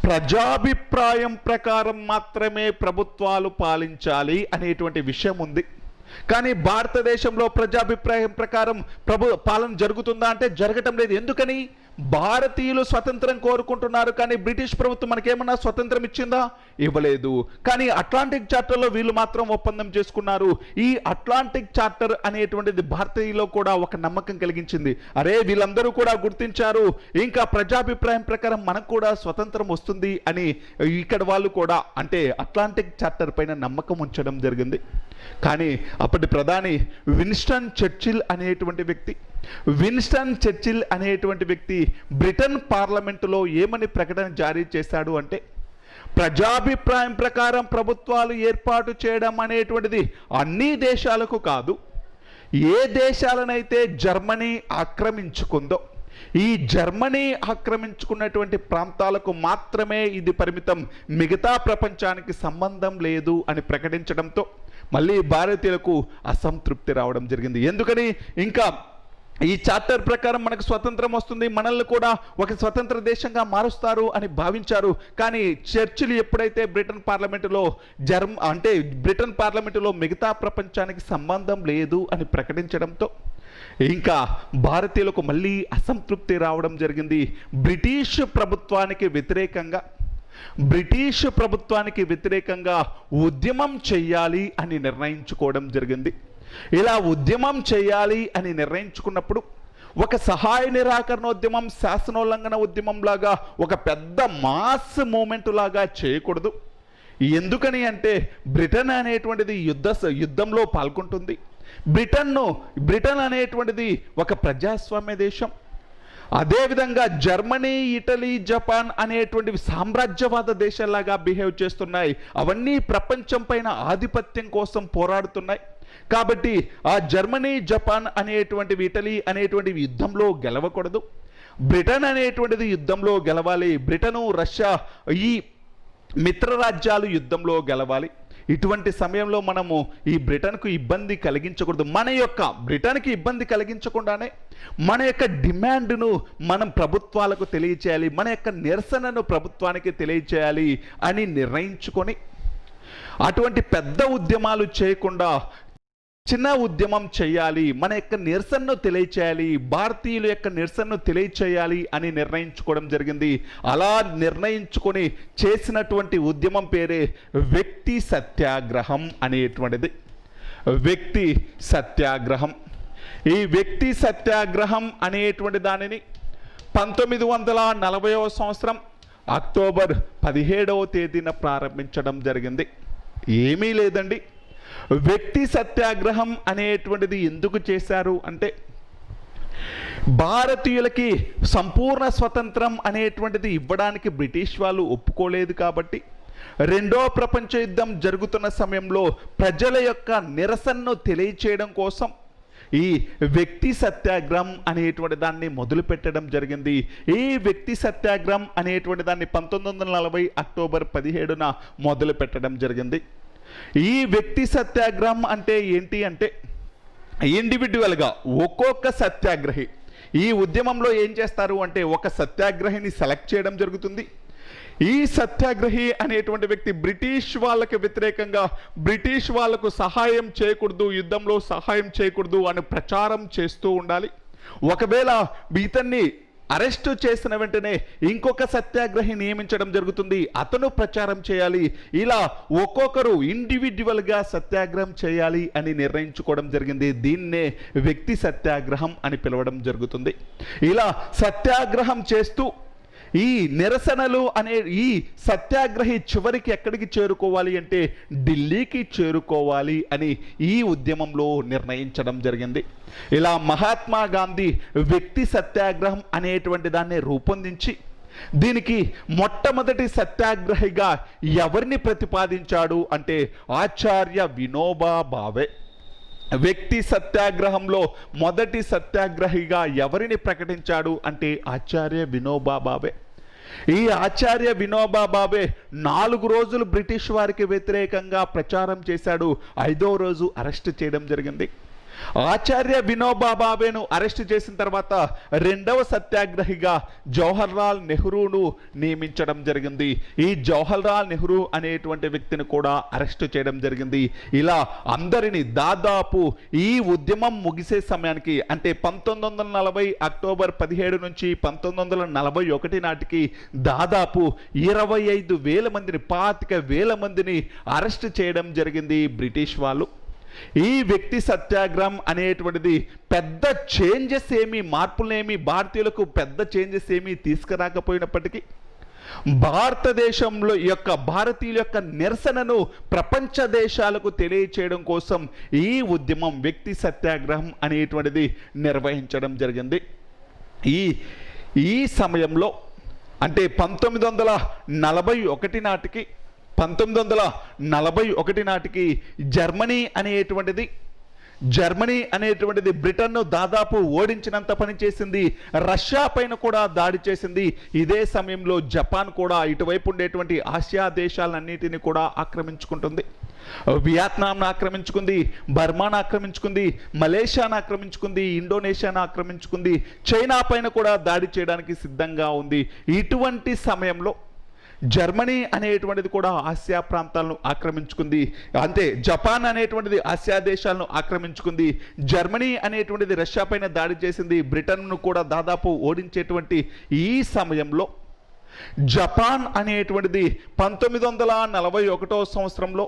ప్రజాభిప్రాయం ప్రకారం మాత్రమే ప్రభుత్వాలు పాలించాలి అనేటువంటి విషయం ఉంది. కానీ భారతదేశంలో ప్రజాభిప్రాయం ప్రకారం పాలన జరుగుతుందా అంటే జరగటం లేదు. ఎందుకని? భారతీయులు స్వతంత్రం కోరుకుంటున్నారు, కానీ బ్రిటిష్ ప్రభుత్వం మనకేమన్నా స్వతంత్రం ఇచ్చిందా? ఇవ్వలేదు. కానీ అట్లాంటిక్ చార్టర్లో వీళ్ళు మాత్రం ఒప్పందం చేసుకున్నారు. ఈ అట్లాంటిక్ చార్టర్ అనేటువంటిది భారతీయుల్లో కూడా ఒక నమ్మకం కలిగించింది. అరే, వీళ్ళందరూ కూడా గుర్తించారు, ఇంకా ప్రజాభిప్రాయం ప్రకారం మనకు కూడా స్వతంత్రం వస్తుంది అని ఇక్కడ వాళ్ళు కూడా అంటే అట్లాంటిక్ చార్టర్ పైన నమ్మకం ఉంచడం జరిగింది. కానీ అప్పటి ప్రధాని విన్స్టన్ చర్చిల్ అనేటువంటి వ్యక్తి బ్రిటన్ పార్లమెంటులో ఏమని ప్రకటన జారీ చేశాడు అంటే, ప్రజాభిప్రాయం ప్రకారం ప్రభుత్వాలు ఏర్పాటు చేయడం అనేటువంటిది అన్ని దేశాలకు కాదు, ఏ దేశాలనైతే జర్మనీ ఆక్రమించుకుందో ఈ జర్మనీ ఆక్రమించుకున్నటువంటి ప్రాంతాలకు మాత్రమే ఇది పరిమితం, మిగతా ప్రపంచానికి సంబంధం లేదు అని ప్రకటించడంతో మళ్ళీ భారతీయులకు అసంతృప్తి రావడం జరిగింది. ఎందుకని ఇంకా ఈ చార్టర్ ప్రకారం మనకు స్వతంత్రం వస్తుంది, మనల్ని కూడా ఒక స్వతంత్ర దేశంగా మారుస్తారు అని భావించారు. కానీ చర్చిలు ఎప్పుడైతే బ్రిటన్ పార్లమెంటులో మిగతా ప్రపంచానికి సంబంధం లేదు అని ప్రకటించడంతో ఇంకా భారతీయులకు మళ్ళీ అసంతృప్తి రావడం జరిగింది. బ్రిటిష్ ప్రభుత్వానికి వ్యతిరేకంగా ఉద్యమం చెయ్యాలి అని నిర్ణయించుకోవడం జరిగింది. ఇలా ఉద్యమం చేయాలి అని నిర్ణయించుకున్నప్పుడు ఒక సహాయ నిరాకరణోద్యమం, శాసనోల్లంఘన ఉద్యమం లాగా ఒక పెద్ద మాస్ మూమెంట్ లాగా చేయకూడదు. ఎందుకని అంటే బ్రిటన్ అనేటువంటిది యుద్ధంలో పాల్గొంటుంది. బ్రిటన్ అనేటువంటిది ఒక ప్రజాస్వామ్య దేశం. అదేవిధంగా జర్మనీ, ఇటలీ, జపాన్ అనేటువంటివి సామ్రాజ్యవాద దేశాలాగా బిహేవ్ చేస్తున్నాయి. అవన్నీ ప్రపంచం పైన ఆధిపత్యం కోసం పోరాడుతున్నాయి. కాబట్టి ఆ జర్మనీ, జపాన్ అనేటువంటివి, ఇటలీ అనేటువంటివి యుద్ధంలో గెలవకూడదు. బ్రిటన్ అనేటువంటిది యుద్ధంలో గెలవాలి. బ్రిటను, రష్యా ఈ మిత్రరాజ్యాలు యుద్ధంలో గెలవాలి. ఇటువంటి సమయంలో మనము ఈ బ్రిటన్కు ఇబ్బంది కలిగించకూడదు. బ్రిటన్కి ఇబ్బంది కలిగించకుండానే మన యొక్క డిమాండ్ను మనం ప్రభుత్వాలకు తెలియచేయాలి, మన యొక్క నిరసనను ప్రభుత్వానికి తెలియచేయాలి అని నిర్ణయించుకొని అటువంటి పెద్ద ఉద్యమాలు చేయకుండా చిన్న ఉద్యమం చేయాలి, మన యొక్క నిరసనను తెలియచేయాలి, భారతీయుల యొక్క నిరసనను తెలియచేయాలి అని నిర్ణయించుకోవడం జరిగింది. అలా నిర్ణయించుకొని చేసినటువంటి ఉద్యమం పేరే వ్యక్తి సత్యాగ్రహం అనేటువంటిది. వ్యక్తి సత్యాగ్రహం. ఈ వ్యక్తి సత్యాగ్రహం అనేటువంటి దానిని 1940వ సంవత్సరం అక్టోబర్ 17వ తేదీన ప్రారంభించడం జరిగింది. ఏమీ లేదండి, వ్యక్తి సత్యాగ్రహం అనేటువంటిది ఎందుకు చేశారు అంటే భారతీయులకి సంపూర్ణ స్వతంత్రం అనేటువంటిది ఇవ్వడానికి బ్రిటిష్ వాళ్ళు ఒప్పుకోలేదు. కాబట్టి రెండో ప్రపంచ యుద్ధం జరుగుతున్న సమయంలో ప్రజల యొక్క నిరసనను తెలియచేయడం కోసం ఈ వ్యక్తి సత్యాగ్రహం అనేటువంటి దాన్ని మొదలు పెట్టడం జరిగింది. ఈ వ్యక్తి సత్యాగ్రహం అనేటువంటి దాన్ని 1940 అక్టోబర్ 17న మొదలు పెట్టడం జరిగింది. ఈ వ్యక్తి సత్యాగ్రహం అంటే ఏంటి అంటే ఇండివిడ్యువల్గా ఒక్కొక్క సత్యాగ్రహి ఈ ఉద్యమంలో ఏం చేస్తారు అంటే ఒక సత్యాగ్రహిని సెలెక్ట్ చేయడం జరుగుతుంది. ఈ సత్యాగ్రహి అనేటువంటి వ్యక్తి బ్రిటిష్ వాళ్ళకి వ్యతిరేకంగా బ్రిటిష్ వాళ్ళకు సహాయం చేయకూడదు, యుద్ధంలో సహాయం చేయకూడదు అని ప్రచారం చేస్తూ ఉండాలి. ఒకవేళ ఇతన్ని అరెస్టు చేసిన వెంటనే ఇంకొక సత్యాగ్రహి నియమించడం జరుగుతుంది, అతను ప్రచారం చేయాలి. ఇలా ఒక్కొక్కరు ఇండివిడ్యువల్గా సత్యాగ్రహం చేయాలి అని నిర్ణయించుకోవడం జరిగింది. దీన్నే వ్యక్తి సత్యాగ్రహం అని పిలవడం జరుగుతుంది. ఇలా సత్యాగ్రహం చేస్తూ ఈ నిరసనలు అనే ఈ సత్యాగ్రహి చివరికి ఎక్కడికి చేరుకోవాలి అంటే ఢిల్లీకి చేరుకోవాలి అని ఈ ఉద్యమంలో నిర్ణయించడం జరిగింది. ఇలా మహాత్మా గాంధీ వ్యక్తి సత్యాగ్రహం అనేటువంటి దాన్ని రూపొందించి దీనికి మొట్టమొదటి సత్యాగ్రహిగా ఎవరిని ప్రతిపాదించాడు అంటే ఆచార్య వినోబా భావే. వ్యక్తి సత్యాగ్రహంలో మొదటి సత్యాగ్రహిగా ఎవరిని ప్రకటించాడు అంటే ఆచార్య వినోబా భావే. ఈ ఆచార్య వినోబా భావే 4 రోజులు బ్రిటిష్ వారికి వ్యతిరేకంగా ప్రచారం చేశాడు. 5వ రోజు అరెస్ట్ చేయడం జరిగింది. ఆచార్య వినోబా భావేను అరెస్ట్ చేసిన తర్వాత రెండవ సత్యాగ్రహిగా జవహర్లాల్ నెహ్రూను నియమించడం జరిగింది. ఈ జవహర్లాల్ నెహ్రూ అనేటువంటి వ్యక్తిని కూడా అరెస్ట్ చేయడం జరిగింది. ఇలా అందరినీ దాదాపు ఈ ఉద్యమం ముగిసే సమయానికి అంటే 1940 అక్టోబర్ 17 నుంచి 1941 నాటికి దాదాపు 25,000 మందిని 25,000 మందిని అరెస్ట్ చేయడం జరిగింది బ్రిటిష్ వాళ్ళు. ఈ వ్యక్తి సత్యాగ్రహం అనేటువంటిది పెద్ద చేంజెస్ ఏమీ మార్పులేమి భారతీయులకు పెద్ద చేంజెస్ ఏమీ తీసుకురాకపోయినప్పటికీ భారతదేశంలో భారతీయుల యొక్క నిరసనను ప్రపంచ దేశాలకు తెలియచేయడం కోసం ఈ ఉద్యమం వ్యక్తి సత్యాగ్రహం అనేటువంటిది నిర్వహించడం జరిగింది. ఈ సమయంలో అంటే 1941 నాటికి జర్మనీ అనేటువంటిది జర్మనీ అనేటువంటిది బ్రిటన్ను దాదాపు ఓడించినంత పని చేసింది. రష్యా పైన కూడా దాడి చేసింది. ఇదే సమయంలో జపాన్ కూడా ఇటువైపు ఉండేటువంటి ఆసియా దేశాలన్నిటిని కూడా ఆక్రమించుకుంటుంది. వియత్నాంను ఆక్రమించుకుంది, బర్మాను ఆక్రమించుకుంది, మలేషియాను ఆక్రమించుకుంది, ఇండోనేషియాను ఆక్రమించుకుంది, చైనా పైన కూడా దాడి చేయడానికి సిద్ధంగా ఉంది. ఇటువంటి సమయంలో జర్మనీ అనేటువంటిది కూడా ఆసియా ప్రాంతాలను ఆక్రమించుకుంది. అంతే, జపాన్ అనేటువంటిది ఆసియా దేశాలను ఆక్రమించుకుంది. జర్మనీ అనేటువంటిది రష్యా పైన దాడి చేసింది. బ్రిటన్ను కూడా దాదాపు ఓడించేటువంటి ఈ సమయంలో జపాన్ అనేటువంటిది 1941 సంవత్సరంలో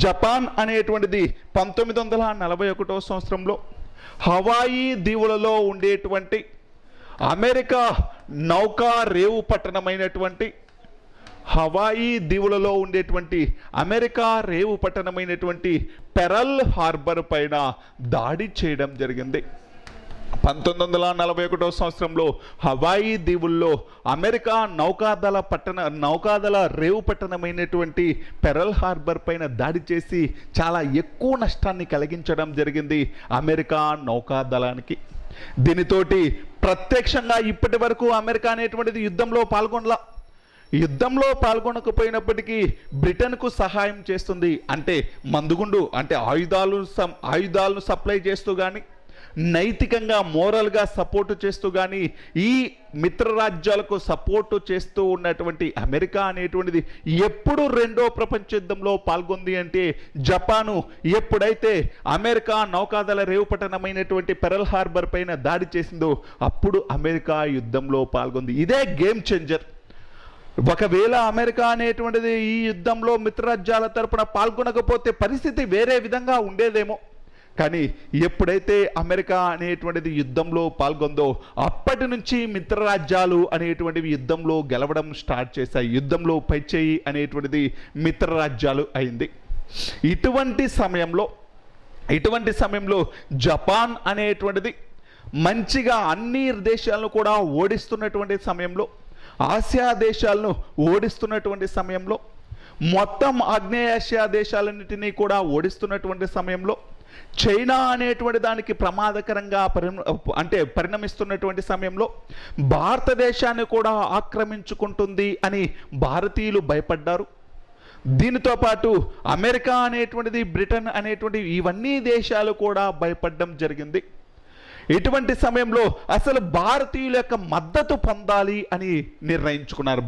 జపాన్ అనేటువంటిది 1941 సంవత్సరంలో హవాయి దీవులలో ఉండేటువంటి అమెరికా నౌకా రేవు పట్టణమైనటువంటి హవాయి దీవులలో ఉండేటువంటి అమెరికా రేవు పట్టణమైనటువంటి పెరల్ హార్బర్ పైన దాడి చేయడం జరిగింది. 1941 సంవత్సరంలో హవాయి దీవుల్లో అమెరికా నౌకాదళ రేవు పట్టణమైనటువంటి పెరల్ హార్బర్ పైన దాడి చేసి చాలా ఎక్కువ నష్టాన్ని కలిగించడం జరిగింది అమెరికా నౌకాదళానికి. దీనితోటి ప్రత్యక్షంగా ఇప్పటి వరకు అమెరికా అనేటువంటిది యుద్ధంలో పాల్గొనకపోయినప్పటికీ బ్రిటన్కు సహాయం చేస్తుంది. అంటే మందుగుండు, అంటే ఆయుధాలను సప్లై చేస్తూ కానీ, నైతికంగా మోరల్గా సపోర్టు చేస్తూ కానీ, ఈ మిత్రరాజ్యాలకు సపోర్టు చేస్తూ ఉన్నటువంటి అమెరికా అనేటువంటిది ఎప్పుడు రెండో ప్రపంచ యుద్ధంలో పాల్గొంది అంటే జపాను ఎప్పుడైతే అమెరికా నౌకాదళ రేవు పట్టణమైనటువంటి పెరల్ హార్బర్ పైన దాడి చేసిందో అప్పుడు అమెరికా యుద్ధంలో పాల్గొంది. ఇదే గేమ్ చేంజర్. ఒకవేళ అమెరికా అనేటువంటిది ఈ యుద్ధంలో మిత్రరాజ్యాల తరపున పాల్గొనకపోతే పరిస్థితి వేరే విధంగా ఉండేదేమో. కానీ ఎప్పుడైతే అమెరికా అనేటువంటిది యుద్ధంలో పాల్గొందో అప్పటి నుంచి మిత్రరాజ్యాలు అనేటువంటివి యుద్ధంలో గెలవడం స్టార్ట్ చేశాయి. యుద్ధంలో పైచేయి అనేటువంటిది మిత్రరాజ్యాలు అయింది. ఇటువంటి సమయంలో జపాన్ అనేటువంటిది మంచిగా అన్ని దేశాలను కూడా ఓడిస్తున్నటువంటి సమయంలో, ఆసియా దేశాలను ఓడిస్తున్నటువంటి సమయంలో, మొత్తం ఆగ్నేయాసియా దేశాలన్నిటినీ కూడా ఓడిస్తున్నటువంటి సమయంలో, చైనా అనేటువంటి దానికి ప్రమాదకరంగా పరిణమిస్తున్నటువంటి సమయంలో భారతదేశాన్ని కూడా ఆక్రమించుకుంటుంది అని భారతీయులు భయపడ్డారు. దీనితో పాటు అమెరికా అనేటువంటిది, బ్రిటన్ అనేటువంటి ఇవన్నీ దేశాలు కూడా భయపడడం జరిగింది. ఇటువంటి సమయంలో అసలు భారతీయుల యొక్క మద్దతు పొందాలి అని నిర్ణయించుకున్నారు.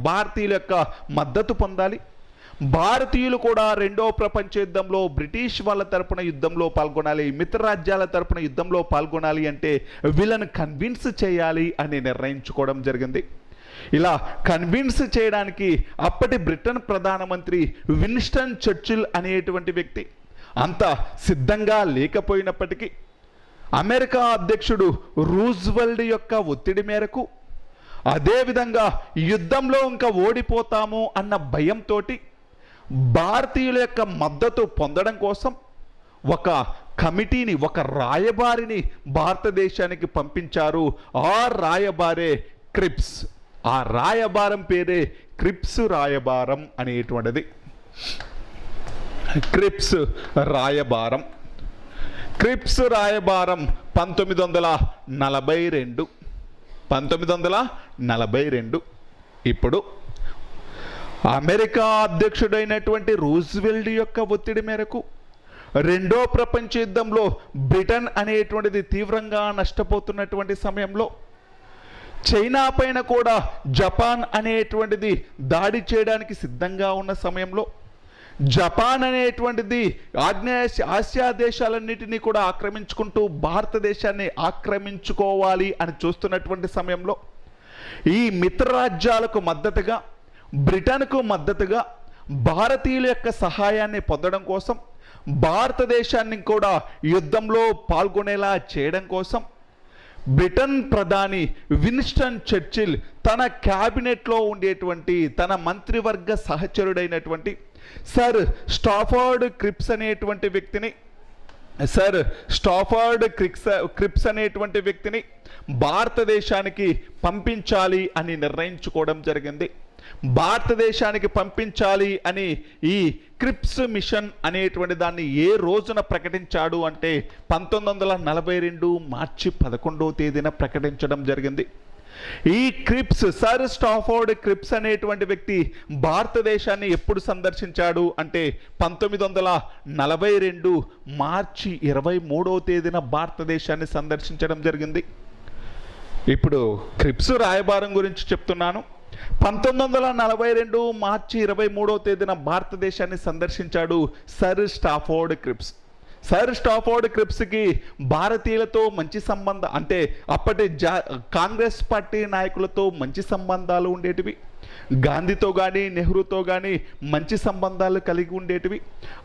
భారతీయులు కూడా రెండో ప్రపంచ యుద్ధంలో బ్రిటిష్ వాళ్ళ తరపున యుద్ధంలో పాల్గొనాలి, మిత్రరాజ్యాల తరపున యుద్ధంలో పాల్గొనాలి అంటే వీళ్ళను కన్విన్స్ చేయాలి అని నిర్ణయించుకోవడం జరిగింది. ఇలా కన్విన్స్ చేయడానికి అప్పటి బ్రిటన్ ప్రధానమంత్రి విన్స్టన్ చర్చిల్ అనేటువంటి వ్యక్తి అంత సిద్ధంగా లేకపోయినప్పటికీ అమెరికా అధ్యక్షుడు రూజ్వెల్ట్ యొక్క ఒత్తిడి మేరకు, అదేవిధంగా యుద్ధంలో ఇంకా ఓడిపోతాము అన్న భయంతో భారతీయుల యొక్క మద్దతు పొందడం కోసం ఒక కమిటీని, ఒక రాయబారిని భారతదేశానికి పంపించారు. ఆ రాయబారే క్రిప్స్. ఆ రాయబారం పేరే క్రిప్స్ రాయబారం అనేటువంటిది. క్రిప్స్ రాయబారం 1942. ఇప్పుడు అమెరికా అధ్యక్షుడైనటువంటి రూజ్వెల్ట్ యొక్క ఒత్తిడి మేరకు రెండో ప్రపంచ యుద్ధంలో బ్రిటన్ అనేటువంటిది తీవ్రంగా నష్టపోతున్నటువంటి సమయంలో, చైనా పైన కూడా జపాన్ అనేటువంటిది దాడి చేయడానికి సిద్ధంగా ఉన్న సమయంలో, జపాన్ అనేటువంటిది ఆసియా దేశాలన్నిటినీ కూడా ఆక్రమించుకుంటూ భారతదేశాన్ని ఆక్రమించుకోవాలి అని చూస్తున్నటువంటి సమయంలో, ఈ మిత్రరాజ్యాలకు మద్దతుగా, బ్రిటన్కు మద్దతుగా భారతీయుల యొక్క సహాయాన్ని పొందడం కోసం, భారతదేశాన్ని కూడా యుద్ధంలో పాల్గొనేలా చేయడం కోసం బ్రిటన్ ప్రధాని విన్స్టన్ చర్చిల్ తన క్యాబినెట్లో ఉండేటువంటి తన మంత్రివర్గ సహచరుడైనటువంటి సర్ స్టాఫర్డ్ క్రిప్స్ అనేటువంటి వ్యక్తిని భారతదేశానికి పంపించాలి అని నిర్ణయించుకోవడం జరిగింది. భారతదేశానికి పంపించాలి అని ఈ క్రిప్స్ మిషన్ అనేటువంటి దాన్ని ఏ రోజున ప్రకటించాడు అంటే 1942 మార్చి 11వ తేదీన ప్రకటించడం జరిగింది. ఈ క్రిప్స్, సర్ స్టాఫోర్డ్ క్రిప్స్ అనేటువంటి వ్యక్తి భారతదేశాన్ని ఎప్పుడు సందర్శించాడు అంటే 1942 మార్చి 23వ తేదీన భారతదేశాన్ని సందర్శించడం జరిగింది. ఇప్పుడు క్రిప్స్ రాయబారం గురించి చెప్తున్నాను. 1942 మార్చి 23వ తేదీన భారతదేశాన్ని సందర్శించాడు sir Stafford Cripps. Sir Stafford క్రిప్స్కి భారతీయులతో మంచి సంబంధం, అంటే అప్పటి కాంగ్రెస్ పార్టీ నాయకులతో మంచి సంబంధాలు ఉండేటివి. గాంధీతో కానీ నెహ్రూతో కానీ మంచి సంబంధాలు కలిగి ఉండేటివి.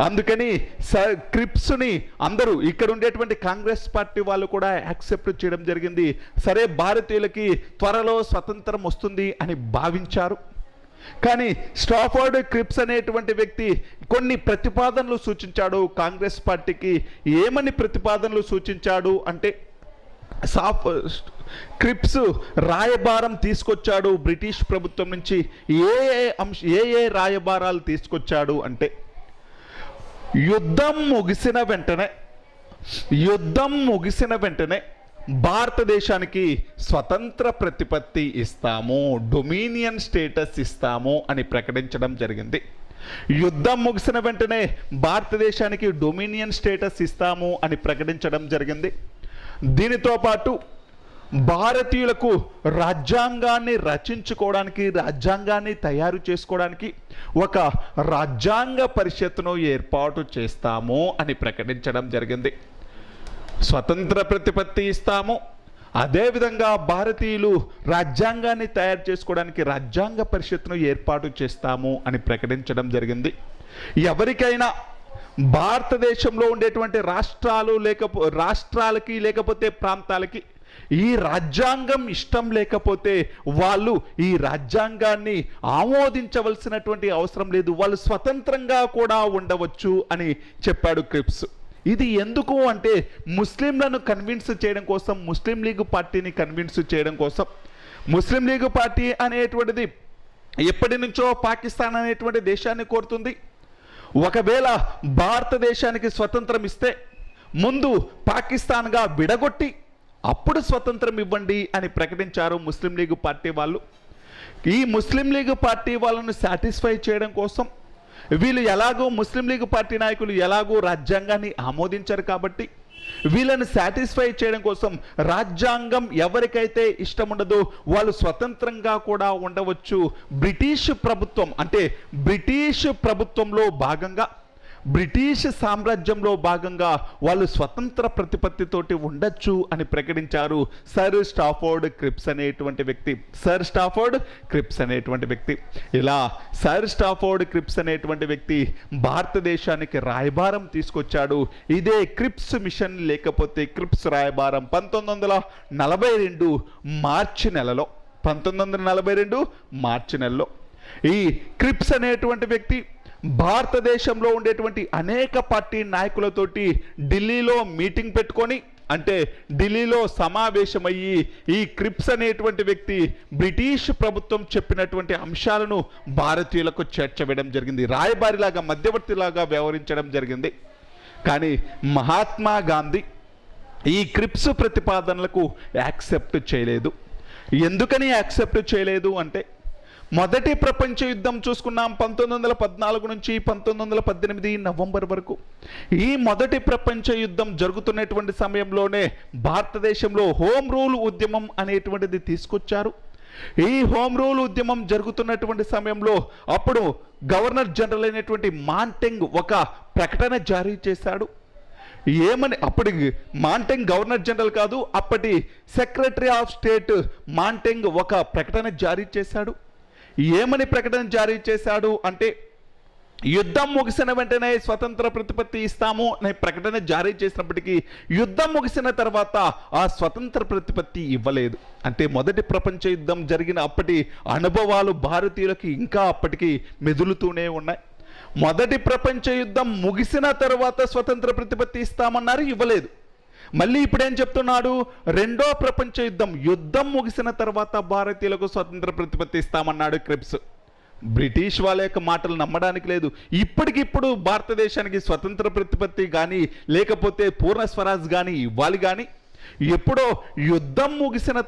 అందుకని సర్ క్రిప్స్ని అందరూ ఇక్కడ ఉండేటువంటి కాంగ్రెస్ పార్టీ వాళ్ళు కూడా యాక్సెప్ట్ చేయడం జరిగింది. సరే, భారతీయులకి త్వరలో స్వతంత్రం వస్తుంది అని భావించారు. కానీ స్టాఫోర్డ్ క్రిప్స్ అనేటువంటి వ్యక్తి కొన్ని ప్రతిపాదనలు సూచించాడు కాంగ్రెస్ పార్టీకి. ఏమని ప్రతిపాదనలు సూచించాడు అంటే, క్రిప్స్ రాయబారం తీసుకొచ్చాడు బ్రిటిష్ ప్రభుత్వం నుంచి. ఏ రాయబారాలు తీసుకొచ్చాడు అంటే, యుద్ధం ముగిసిన వెంటనే భారతదేశానికి స్వతంత్ర ప్రతిపత్తి ఇస్తాము, డొమినియన్ స్టేటస్ ఇస్తాము అని ప్రకటించడం జరిగింది. యుద్ధం ముగిసిన వెంటనే భారతదేశానికి డొమినియన్ స్టేటస్ ఇస్తాము అని ప్రకటించడం జరిగింది. దీనితో పాటు భారతీయులకు రాజ్యాంగాన్ని రచించుకోవడానికి, రాజ్యాంగాన్ని తయారు చేసుకోవడానికి ఒక రాజ్యాంగ పరిషత్తును ఏర్పాటు చేస్తాము అని ప్రకటించడం జరిగింది. స్వతంత్ర ప్రతిపత్తి ఇస్తాము, అదేవిధంగా భారతీయులు రాజ్యాంగాన్ని తయారు చేసుకోవడానికి రాజ్యాంగ పరిషత్తును ఏర్పాటు చేస్తాము అని ప్రకటించడం జరిగింది. ఎవరికైనా భారతదేశంలో ఉండేటువంటి రాష్ట్రాలకి లేకపోతే ప్రాంతాలకి ఈ రాజ్యాంగం ఇష్టం లేకపోతే వాళ్ళు ఈ రాజ్యాంగాన్ని ఆమోదించవలసినటువంటి అవసరం లేదు, వాళ్ళు స్వతంత్రంగా కూడా ఉండవచ్చు అని చెప్పాడు క్రిప్స్. ఇది ఎందుకు అంటే ముస్లింలను కన్విన్స్ చేయడం కోసం, ముస్లిం లీగ్ పార్టీని కన్విన్స్ చేయడం కోసం. ముస్లిం లీగ్ పార్టీ అనేటువంటిది ఎప్పటి నుంచో పాకిస్తాన్ అనేటువంటి దేశాన్ని కోరుతుంది. ఒకవేళ భారతదేశానికి స్వతంత్రం ఇస్తే ముందు పాకిస్తాన్గా విడగొట్టి అప్పుడు స్వతంత్రం ఇవ్వండి అని ప్రకటించారు ముస్లిం లీగ్ పార్టీ వాళ్ళు. ఈ ముస్లిం లీగ్ పార్టీ వాళ్ళను సాటిస్ఫై చేయడం కోసం వీళ్ళు ఎలాగో, ముస్లిం లీగ్ పార్టీ నాయకులు ఎలాగో రాజ్యాంగాన్ని ఆమోదించారు కాబట్టి వీళ్ళని సాటిస్ఫై చేయడం కోసం రాజ్యాంగం ఎవరికైతే ఇష్టం ఉండదో వాళ్ళు స్వతంత్రంగా కూడా ఉండవచ్చు. బ్రిటిష్ ప్రభుత్వం అంటే బ్రిటిష్ ప్రభుత్వంలో భాగంగా, బ్రిటిష్ సామ్రాజ్యంలో భాగంగా వాళ్ళు స్వతంత్ర ప్రతిపత్తితోటి ఉండొచ్చు అని ప్రకటించారు సర్ స్టాఫోర్డ్ క్రిప్స్ అనేటువంటి వ్యక్తి. సర్ స్టాఫోర్డ్ క్రిప్స్ అనేటువంటి వ్యక్తి ఇలా సర్ స్టాఫోర్డ్ క్రిప్స్ అనేటువంటి వ్యక్తి భారతదేశానికి రాయబారం తీసుకొచ్చాడు. ఇదే క్రిప్స్ మిషన్ లేకపోతే క్రిప్స్ రాయబారం 1942 మార్చి నెలలో, 1942 మార్చి నెలలో ఈ క్రిప్స్ అనేటువంటి వ్యక్తి భారతదేశంలో ఉండేటువంటి అనేక పార్టీ నాయకులతోటి ఢిల్లీలో మీటింగ్ పెట్టుకొని, అంటే ఢిల్లీలో సమావేశమయ్యి ఈ క్రిప్స్ అనేటువంటి వ్యక్తి బ్రిటిష్ ప్రభుత్వం చెప్పినటువంటి అంశాలను భారతీయులకు చేర్చవేయడం జరిగింది. రాయబారిలాగా, మధ్యవర్తిలాగా వ్యవహరించడం జరిగింది. కానీ మహాత్మా గాంధీ ఈ క్రిప్స్ ప్రతిపాదనలకు యాక్సెప్ట్ చేయలేదు. ఎందుకని యాక్సెప్ట్ చేయలేదు అంటే, మొదటి ప్రపంచ యుద్ధం చూసుకున్నాం 1914 నుంచి 1918 నవంబర్ వరకు. ఈ మొదటి ప్రపంచ యుద్ధం జరుగుతున్నటువంటి సమయంలోనే భారతదేశంలో హోమ్ రూల్ ఉద్యమం అనేటువంటిది తీసుకొచ్చారు. ఈ హోమ్ రూల్ ఉద్యమం జరుగుతున్నటువంటి సమయంలో అప్పుడు గవర్నర్ జనరల్ అయినటువంటి మాంటెంగ్ ఒక ప్రకటన జారీ చేశాడు. ఏమని, అప్పటి మాంటెంగ్ గవర్నర్ జనరల్ కాదు, అప్పటి సెక్రటరీ ఆఫ్ స్టేట్ మాంటెంగ్ ఒక ప్రకటన జారీ చేశాడు. ఏమని ప్రకటన జారీ చేశాడు అంటే, యుద్ధం ముగిసిన వెంటనే స్వతంత్ర ప్రతిపత్తి ఇస్తాము అనే ప్రకటన జారీ చేసినప్పటికీ యుద్ధం ముగిసిన తర్వాత ఆ స్వతంత్ర ప్రతిపత్తి ఇవ్వలేదు. అంటే మొదటి ప్రపంచ యుద్ధం జరిగిన అప్పటి అనుభవాలు భారతీయులకి ఇంకా అప్పటికి మెదులుతూనే ఉన్నాయి. మొదటి ప్రపంచ యుద్ధం ముగిసిన తర్వాత స్వతంత్ర ప్రతిపత్తి ఇస్తామన్నారు, ఇవ్వలేదు. మళ్ళీ ఇప్పుడేం చెప్తున్నాడు, రెండో ప్రపంచ యుద్ధం ముగిసిన తర్వాత భారతీయులకు స్వతంత్ర ప్రతిపత్తి ఇస్తామన్నాడు క్రిప్స్. బ్రిటిష్ వాళ్ళ యొక్క మాటలు నమ్మడానికి లేదు. ఇప్పటికిప్పుడు భారతదేశానికి స్వతంత్ర ప్రతిపత్తి కానీ లేకపోతే పూర్ణ స్వరాజ్ కానీ ఇవ్వాలి కానీ ఎప్పుడో యుద్ధం ముగిసిన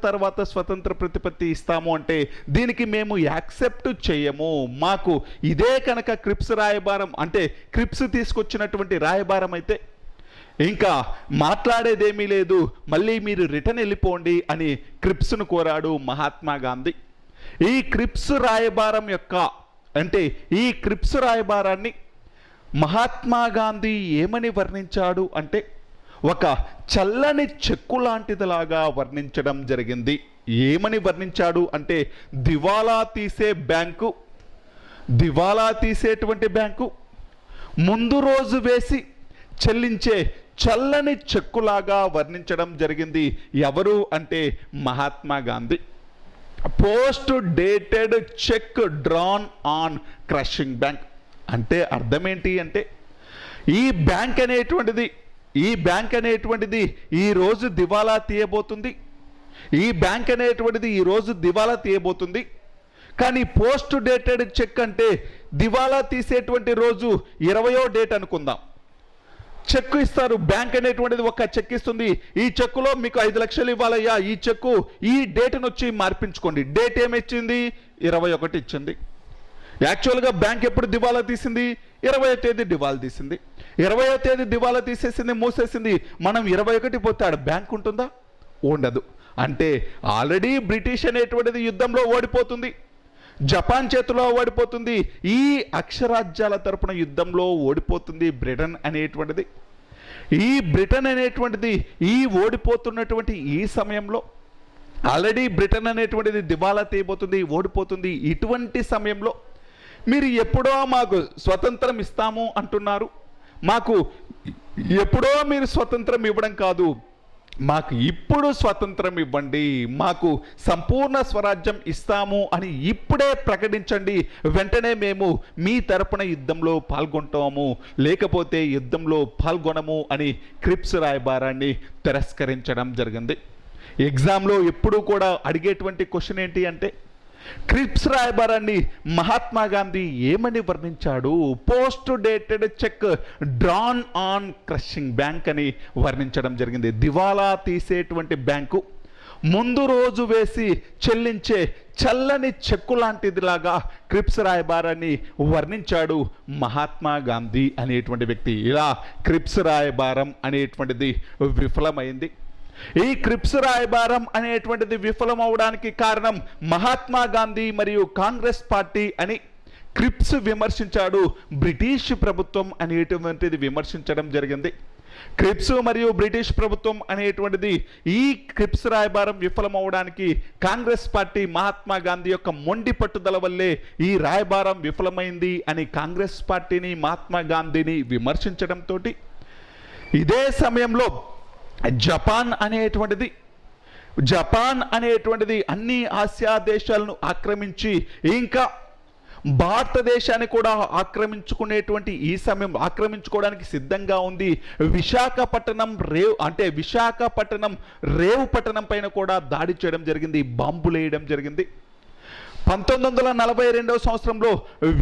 తర్వాత స్వతంత్ర ప్రతిపత్తి ఇస్తాము అంటే దీనికి మేము యాక్సెప్ట్ చేయము. మాకు ఇదే కనుక క్రిప్స్ రాయబారం అంటే క్రిప్స్ తీసుకొచ్చినటువంటి రాయబారం అయితే ఇంకా మాట్లాడేదేమీ లేదు, మళ్ళీ మీరు రిటర్న్ వెళ్ళిపోండి అని క్రిప్స్ను కోరాడు మహాత్మా గాంధీ. ఈ క్రిప్స్ రాయబారం ఈ క్రిప్స్ రాయబారాన్ని మహాత్మా గాంధీ ఏమని వర్ణించాడు అంటే ఒక చల్లని చెక్కు లాంటిదిలాగా వర్ణించడం జరిగింది. ఏమని వర్ణించాడు అంటే దివాలా తీసేటువంటి బ్యాంకు ముందు రోజు వేసి చెల్లించే చల్లని చెక్కులాగా వర్ణించడం జరిగింది. ఎవరు అంటే Mahatma Gandhi. Post dated cheque drawn on crashing bank అంటే అర్థం ఏంటి అంటే ఈ బ్యాంక్ అనేటువంటిది ఈరోజు దివాలా తీయబోతుంది. కానీ పోస్ట్ డేటెడ్ చెక్ అంటే దివాలా తీసేటువంటి రోజు 20వ డేట్ అనుకుందాం. చెక్కు ఇస్తారు, బ్యాంక్ అనేటువంటిది ఒక చెక్ ఇస్తుంది. ఈ చెక్కులో మీకు 5 లక్షలు ఇవ్వాలయ్యా, ఈ చెక్కు ఈ డేట్ను వచ్చి మార్పించుకోండి. డేట్ ఏమిచ్చింది? 21 ఇచ్చింది. యాక్చువల్గా బ్యాంక్ ఎప్పుడు దివాలా తీసింది? 20వ తేదీ దివాలా తీసింది. 20వ తేదీ దివాలా తీసేసింది, మూసేసింది. మనం 21 పోతాడు, బ్యాంక్ ఉంటుందా? ఉండదు. అంటే ఆల్రెడీ బ్రిటిష్ అనేటువంటిది యుద్ధంలో ఓడిపోతుంది, జపాన్ చేతిలో ఓడిపోతుంది, ఈ అక్షరాజ్యాల తరపున యుద్ధంలో ఓడిపోతుంది బ్రిటన్ అనేటువంటిది. ఈ ఓడిపోతున్నటువంటి ఈ సమయంలో ఆల్రెడీ బ్రిటన్ అనేటువంటిది దివాలా తీయబోతుంది, ఓడిపోతుంది. ఇటువంటి సమయంలో మీరు ఎప్పుడో మాకు స్వతంత్రం ఇస్తాము అంటున్నారు. మాకు ఎప్పుడో మీరు స్వతంత్రం ఇవ్వడం కాదు, మాకు ఇప్పుడు స్వతంత్రం ఇవ్వండి, మాకు సంపూర్ణ స్వరాజ్యం ఇస్తాము అని ఇప్పుడే ప్రకటించండి. వెంటనే మేము మీ తరపున యుద్ధంలో పాల్గొంటాము, లేకపోతే యుద్ధంలో పాల్గొనము అని క్రిప్స్ రాయబారాన్ని తిరస్కరించడం జరిగింది. ఎగ్జామ్లో ఎప్పుడూ కూడా అడిగేటువంటి క్వశ్చన్ ఏంటి అంటే క్రిప్స్ రాయబారాన్ని మహాత్మా గాంధీ ఏమని వర్ణించాడు? Post dated cheque drawn on crashing bank అని వర్ణించడం జరిగింది. దివాలా తీసేటువంటి బ్యాంకు ముందు రోజు వేసి చెల్లించే చల్లని చెక్కు లాంటిదిలాగా క్రిప్స్ రాయబారాన్ని వర్ణించాడు మహాత్మా గాంధీ అనేటువంటి వ్యక్తి. ఇలా క్రిప్స్ రాయబారం అనేటువంటిది విఫలమైంది. ఈ క్రిప్స్ రాయబారం అనేటువంటిది విఫలం అవడానికి కారణం మహాత్మా గాంధీ మరియు కాంగ్రెస్ పార్టీ అని క్రిప్స్ విమర్శించాడు, బ్రిటిష్ ప్రభుత్వం అనేటువంటిది విమర్శించడం జరిగింది. క్రిప్స్ మరియు బ్రిటిష్ ప్రభుత్వం అనేటువంటిది ఈ క్రిప్స్ రాయబారం విఫలం అవడానికి కాంగ్రెస్ పార్టీ మహాత్మా గాంధీ యొక్క మొండి పట్టుదల వల్లే ఈ రాయబారం విఫలమైంది అని కాంగ్రెస్ పార్టీని మహాత్మా గాంధీని విమర్శించడంతో ఇదే సమయంలో జపాన్ అనేటువంటిది అన్ని ఆసియా దేశాలను ఆక్రమించి ఇంకా భారతదేశాన్ని కూడా ఆక్రమించుకోవడానికి సిద్ధంగా ఉంది. విశాఖపట్నం రేవు పట్టణం పైన కూడా దాడి చేయడం జరిగింది, బాంబులు వేయడం జరిగింది. 1942వ సంవత్సరంలో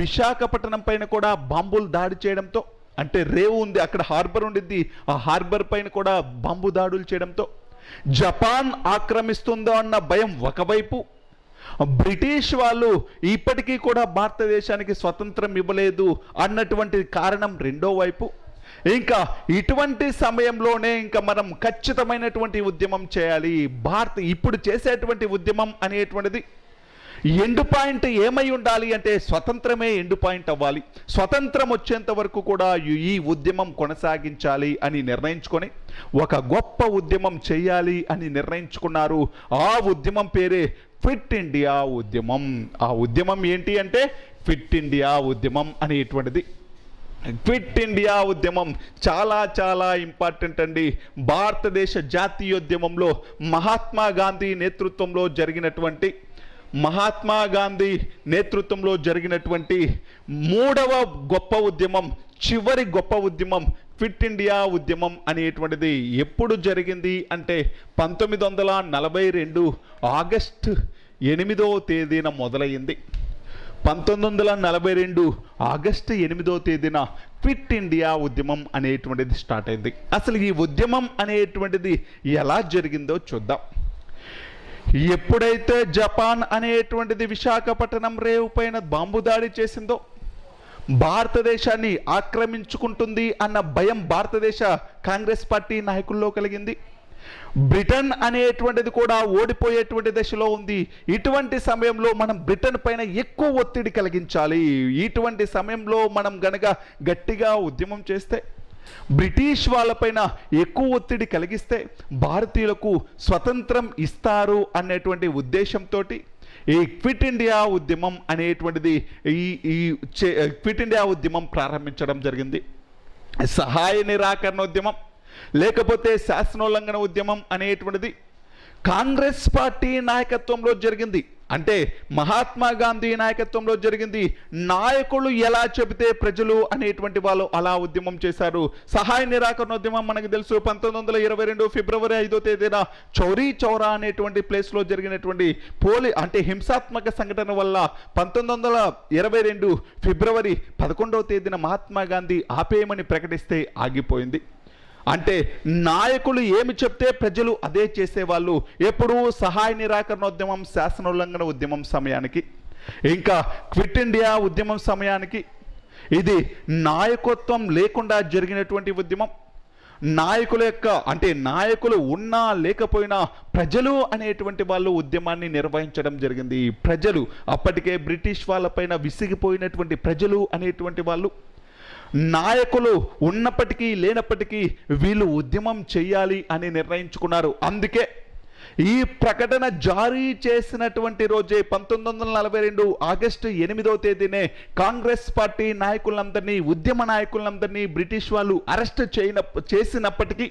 విశాఖపట్నం పైన కూడా బాంబులు దాడి చేయడంతో, అంటే రేవు ఉంది అక్కడ, హార్బర్ ఉండిద్ది, ఆ హార్బర్ పైన కూడా బాంబు దాడులు చేయడంతో జపాన్ ఆక్రమిస్తుందో అన్న భయం ఒకవైపు, బ్రిటిష్ వాళ్ళు ఇప్పటికీ కూడా భారతదేశానికి స్వతంత్రం ఇవ్వలేదు అన్నటువంటి కారణం రెండో వైపు. ఇంకా ఇటువంటి సమయంలోనే ఇంకా మనం ఖచ్చితమైనటువంటి ఉద్యమం చేయాలి. ఇప్పుడు చేసేటువంటి ఉద్యమం అనేటువంటిది ఎండ్ పాయింట్ ఏమై ఉండాలి అంటే స్వతంత్రమే ఎండ్ పాయింట్ అవ్వాలి. స్వతంత్రం వచ్చేంత వరకు కూడా ఈ ఉద్యమం కొనసాగించాలి అని నిర్ణయించుకొని ఒక గొప్ప ఉద్యమం చేయాలి అని నిర్ణయించుకున్నారు. ఆ ఉద్యమం పేరే ఫిట్ ఇండియా ఉద్యమం. ఆ ఉద్యమం ఏంటి అంటే ఫిట్ ఇండియా ఉద్యమం అనేటువంటిది. క్విట్ ఇండియా ఉద్యమం చాలా చాలా ఇంపార్టెంట్ అండి. భారతదేశ జాతీయోద్యమంలో మహాత్మా గాంధీ నేతృత్వంలో జరిగినటువంటి మూడవ గొప్ప ఉద్యమం, చివరి గొప్ప ఉద్యమం క్విట్ ఇండియా ఉద్యమం అనేటువంటిది ఎప్పుడు జరిగింది అంటే 1942 ఆగస్టు 8వ తేదీన మొదలైంది. 1942 ఆగస్టు 8వ తేదీన క్విట్ ఇండియా ఉద్యమం అనేటువంటిది స్టార్ట్ అయింది. అసలు ఈ ఉద్యమం అనేటువంటిది ఎలా జరిగిందో చూద్దాం. ఎప్పుడైతే జపాన్ అనేటువంటిది విశాఖపట్నం రేవు పైన బాంబు దాడి చేసిందో, భారతదేశాన్ని ఆక్రమించుకుంటుంది అన్న భయం భారతదేశ కాంగ్రెస్ పార్టీ నాయకుల్లో కలిగింది. బ్రిటన్ అనేటువంటిది కూడా ఓడిపోయేటువంటి దశలో ఉంది. ఇటువంటి సమయంలో మనం బ్రిటన్ పైన ఎక్కువ ఒత్తిడి కలిగించాలి. ఇటువంటి సమయంలో మనం గనక గట్టిగా ఉద్యమం చేస్తే, బ్రిటిష్ వాళ్ళపైన ఎక్కువ ఒత్తిడి కలిగిస్తే భారతీయులకు స్వతంత్రం ఇస్తారు అనేటువంటి ఉద్దేశంతో ఈ క్విట్ ఇండియా ఉద్యమం అనేటువంటిది క్విట్ ఇండియా ఉద్యమం ప్రారంభించడం జరిగింది. సహాయ నిరాకరణ ఉద్యమం లేకపోతే శాసనోల్లంఘన ఉద్యమం అనేటువంటిది కాంగ్రెస్ పార్టీ నాయకత్వంలో జరిగింది. అంటే మహాత్మా గాంధీ నాయకత్వంలో జరిగింది. నాయకులు ఎలా చెబితే ప్రజలు అనేటువంటి వాళ్ళు అలా ఉద్యమం చేశారు. సహాయ నిరాకరణ ఉద్యమం మనకు తెలుసు. 1922 ఫిబ్రవరి 5వ తేదీన చౌరీ చౌరా అనేటువంటి ప్లేస్లో జరిగినటువంటి అంటే హింసాత్మక సంఘటన వల్ల 1922 ఫిబ్రవరి 11వ తేదీన మహాత్మా గాంధీ ఆపేయమని ప్రకటిస్తే ఆగిపోయింది. అంటే నాయకులు ఏమి చెప్తే ప్రజలు అదే చేసేవాళ్ళు. ఎప్పుడు సహాయ నిరాకరణ ఉద్యమం, శాసనోల్లంఘన ఉద్యమం సమయానికి, ఇంకా క్విట్ ఇండియా ఉద్యమం సమయానికి ఇది నాయకత్వం లేకుండా జరిగినటువంటి ఉద్యమం. నాయకుల యొక్క అంటే నాయకులు ఉన్నా లేకపోయినా ప్రజలు అనేటువంటి వాళ్ళు ఉద్యమాన్ని నిర్వహించడం జరిగింది. ప్రజలు అప్పటికే బ్రిటిష్ వాళ్ళపైన విసిగిపోయినటువంటి ప్రజలు అనేటువంటి వాళ్ళు నాయకులు ఉన్నప్పటికీ లేనప్పటికీ వీళ్ళు ఉద్యమం చేయాలి అని నిర్ణయించుకున్నారు. అందుకే ఈ ప్రకటన జారీ చేసినటువంటి రోజే 1942 ఆగస్టు 8వ తేదీనే కాంగ్రెస్ పార్టీ నాయకులందరినీ, ఉద్యమ నాయకులందరినీ బ్రిటిష్ వాళ్ళు అరెస్ట్ చేసినప్పటికీ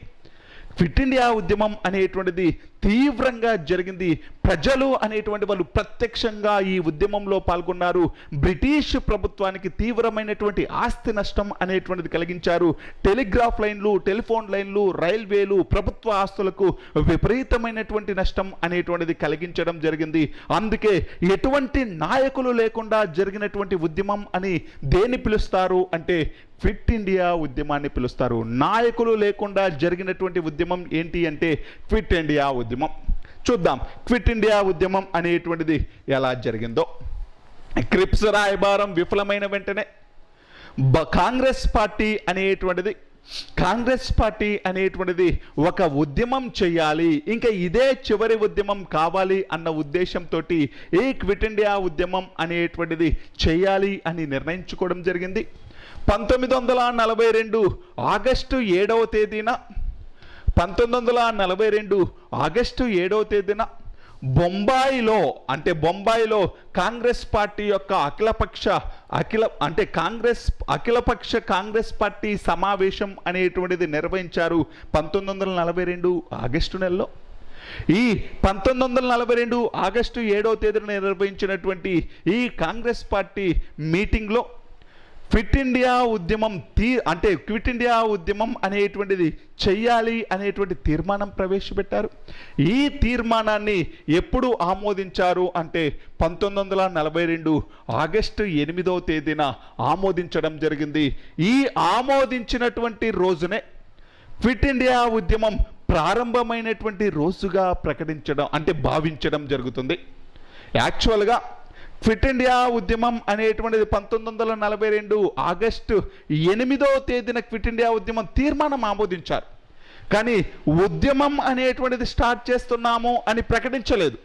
క్విట్ ఇండియా ఉద్యమం అనేటువంటిది తీవ్రంగా జరిగింది. ప్రజలు అనేటువంటి వాళ్ళు ప్రత్యక్షంగా ఈ ఉద్యమంలో పాల్గొన్నారు. బ్రిటిష్ ప్రభుత్వానికి తీవ్రమైనటువంటి ఆస్తి నష్టం అనేటువంటిది కలిగించారు. టెలిగ్రాఫ్ లైన్లు, టెలిఫోన్ లైన్లు, రైల్వేలు, ప్రభుత్వ ఆస్తులకు విపరీతమైనటువంటి నష్టం అనేటువంటిది కలిగించడం జరిగింది. అందుకే ఎటువంటి నాయకులు లేకుండా జరిగినటువంటి ఉద్యమం అని దేన్ని పిలుస్తారు అంటే క్విట్ ఇండియా ఉద్యమాన్ని పిలుస్తారు. నాయకులు లేకుండా జరిగినటువంటి ఉద్యమం ఏంటి అంటే క్విట్ ఇండియా ఉద్యమం. చూద్దాం క్విట్ ఇండియా ఉద్యమం అనేటువంటిది ఎలా జరిగిందో. క్రిప్స్ రాయబారం విఫలమైన వెంటనే కాంగ్రెస్ పార్టీ అనేటువంటిది ఒక ఉద్యమం చేయాలి, ఇంకా ఇదే చివరి ఉద్యమం కావాలి అన్న ఉద్దేశంతో ఈ క్విట్ ఇండియా ఉద్యమం అనేటువంటిది చేయాలి అని నిర్ణయించుకోవడం జరిగింది. 1942 ఆగస్టు 7వ తేదీన 1942 ఆగస్టు 7వ తేదీన బొంబాయిలో కాంగ్రెస్ పార్టీ యొక్క అఖిలపక్ష కాంగ్రెస్ పార్టీ సమావేశం అనేటువంటిది నిర్వహించారు 1942 ఆగస్టు నెలలో. ఈ 1942 ఆగస్టు 7వ తేదీన నిర్వహించినటువంటి ఈ కాంగ్రెస్ పార్టీ మీటింగ్లో క్విట్ ఇండియా ఉద్యమం అనేటువంటిది చెయ్యాలి అనేటువంటి తీర్మానం ప్రవేశపెట్టారు. ఈ తీర్మానాన్ని ఎప్పుడు ఆమోదించారు అంటే 1942 ఆగస్టు 8వ తేదీన ఆమోదించడం జరిగింది. ఈ ఆమోదించినటువంటి రోజునే క్విట్ ఇండియా ఉద్యమం ప్రారంభమైనటువంటి రోజుగా భావించడం జరుగుతుంది. యాక్చువల్గా క్విట్ ఇండియా ఉద్యమం అనేటువంటిది 1942 ఆగస్టు 8వ తేదీన క్విట్ ఇండియా ఉద్యమం తీర్మానం ఆమోదించారు. కానీ ఉద్యమం అనేటువంటిది స్టార్ట్ చేస్తున్నాము అని ప్రకటించలేదు.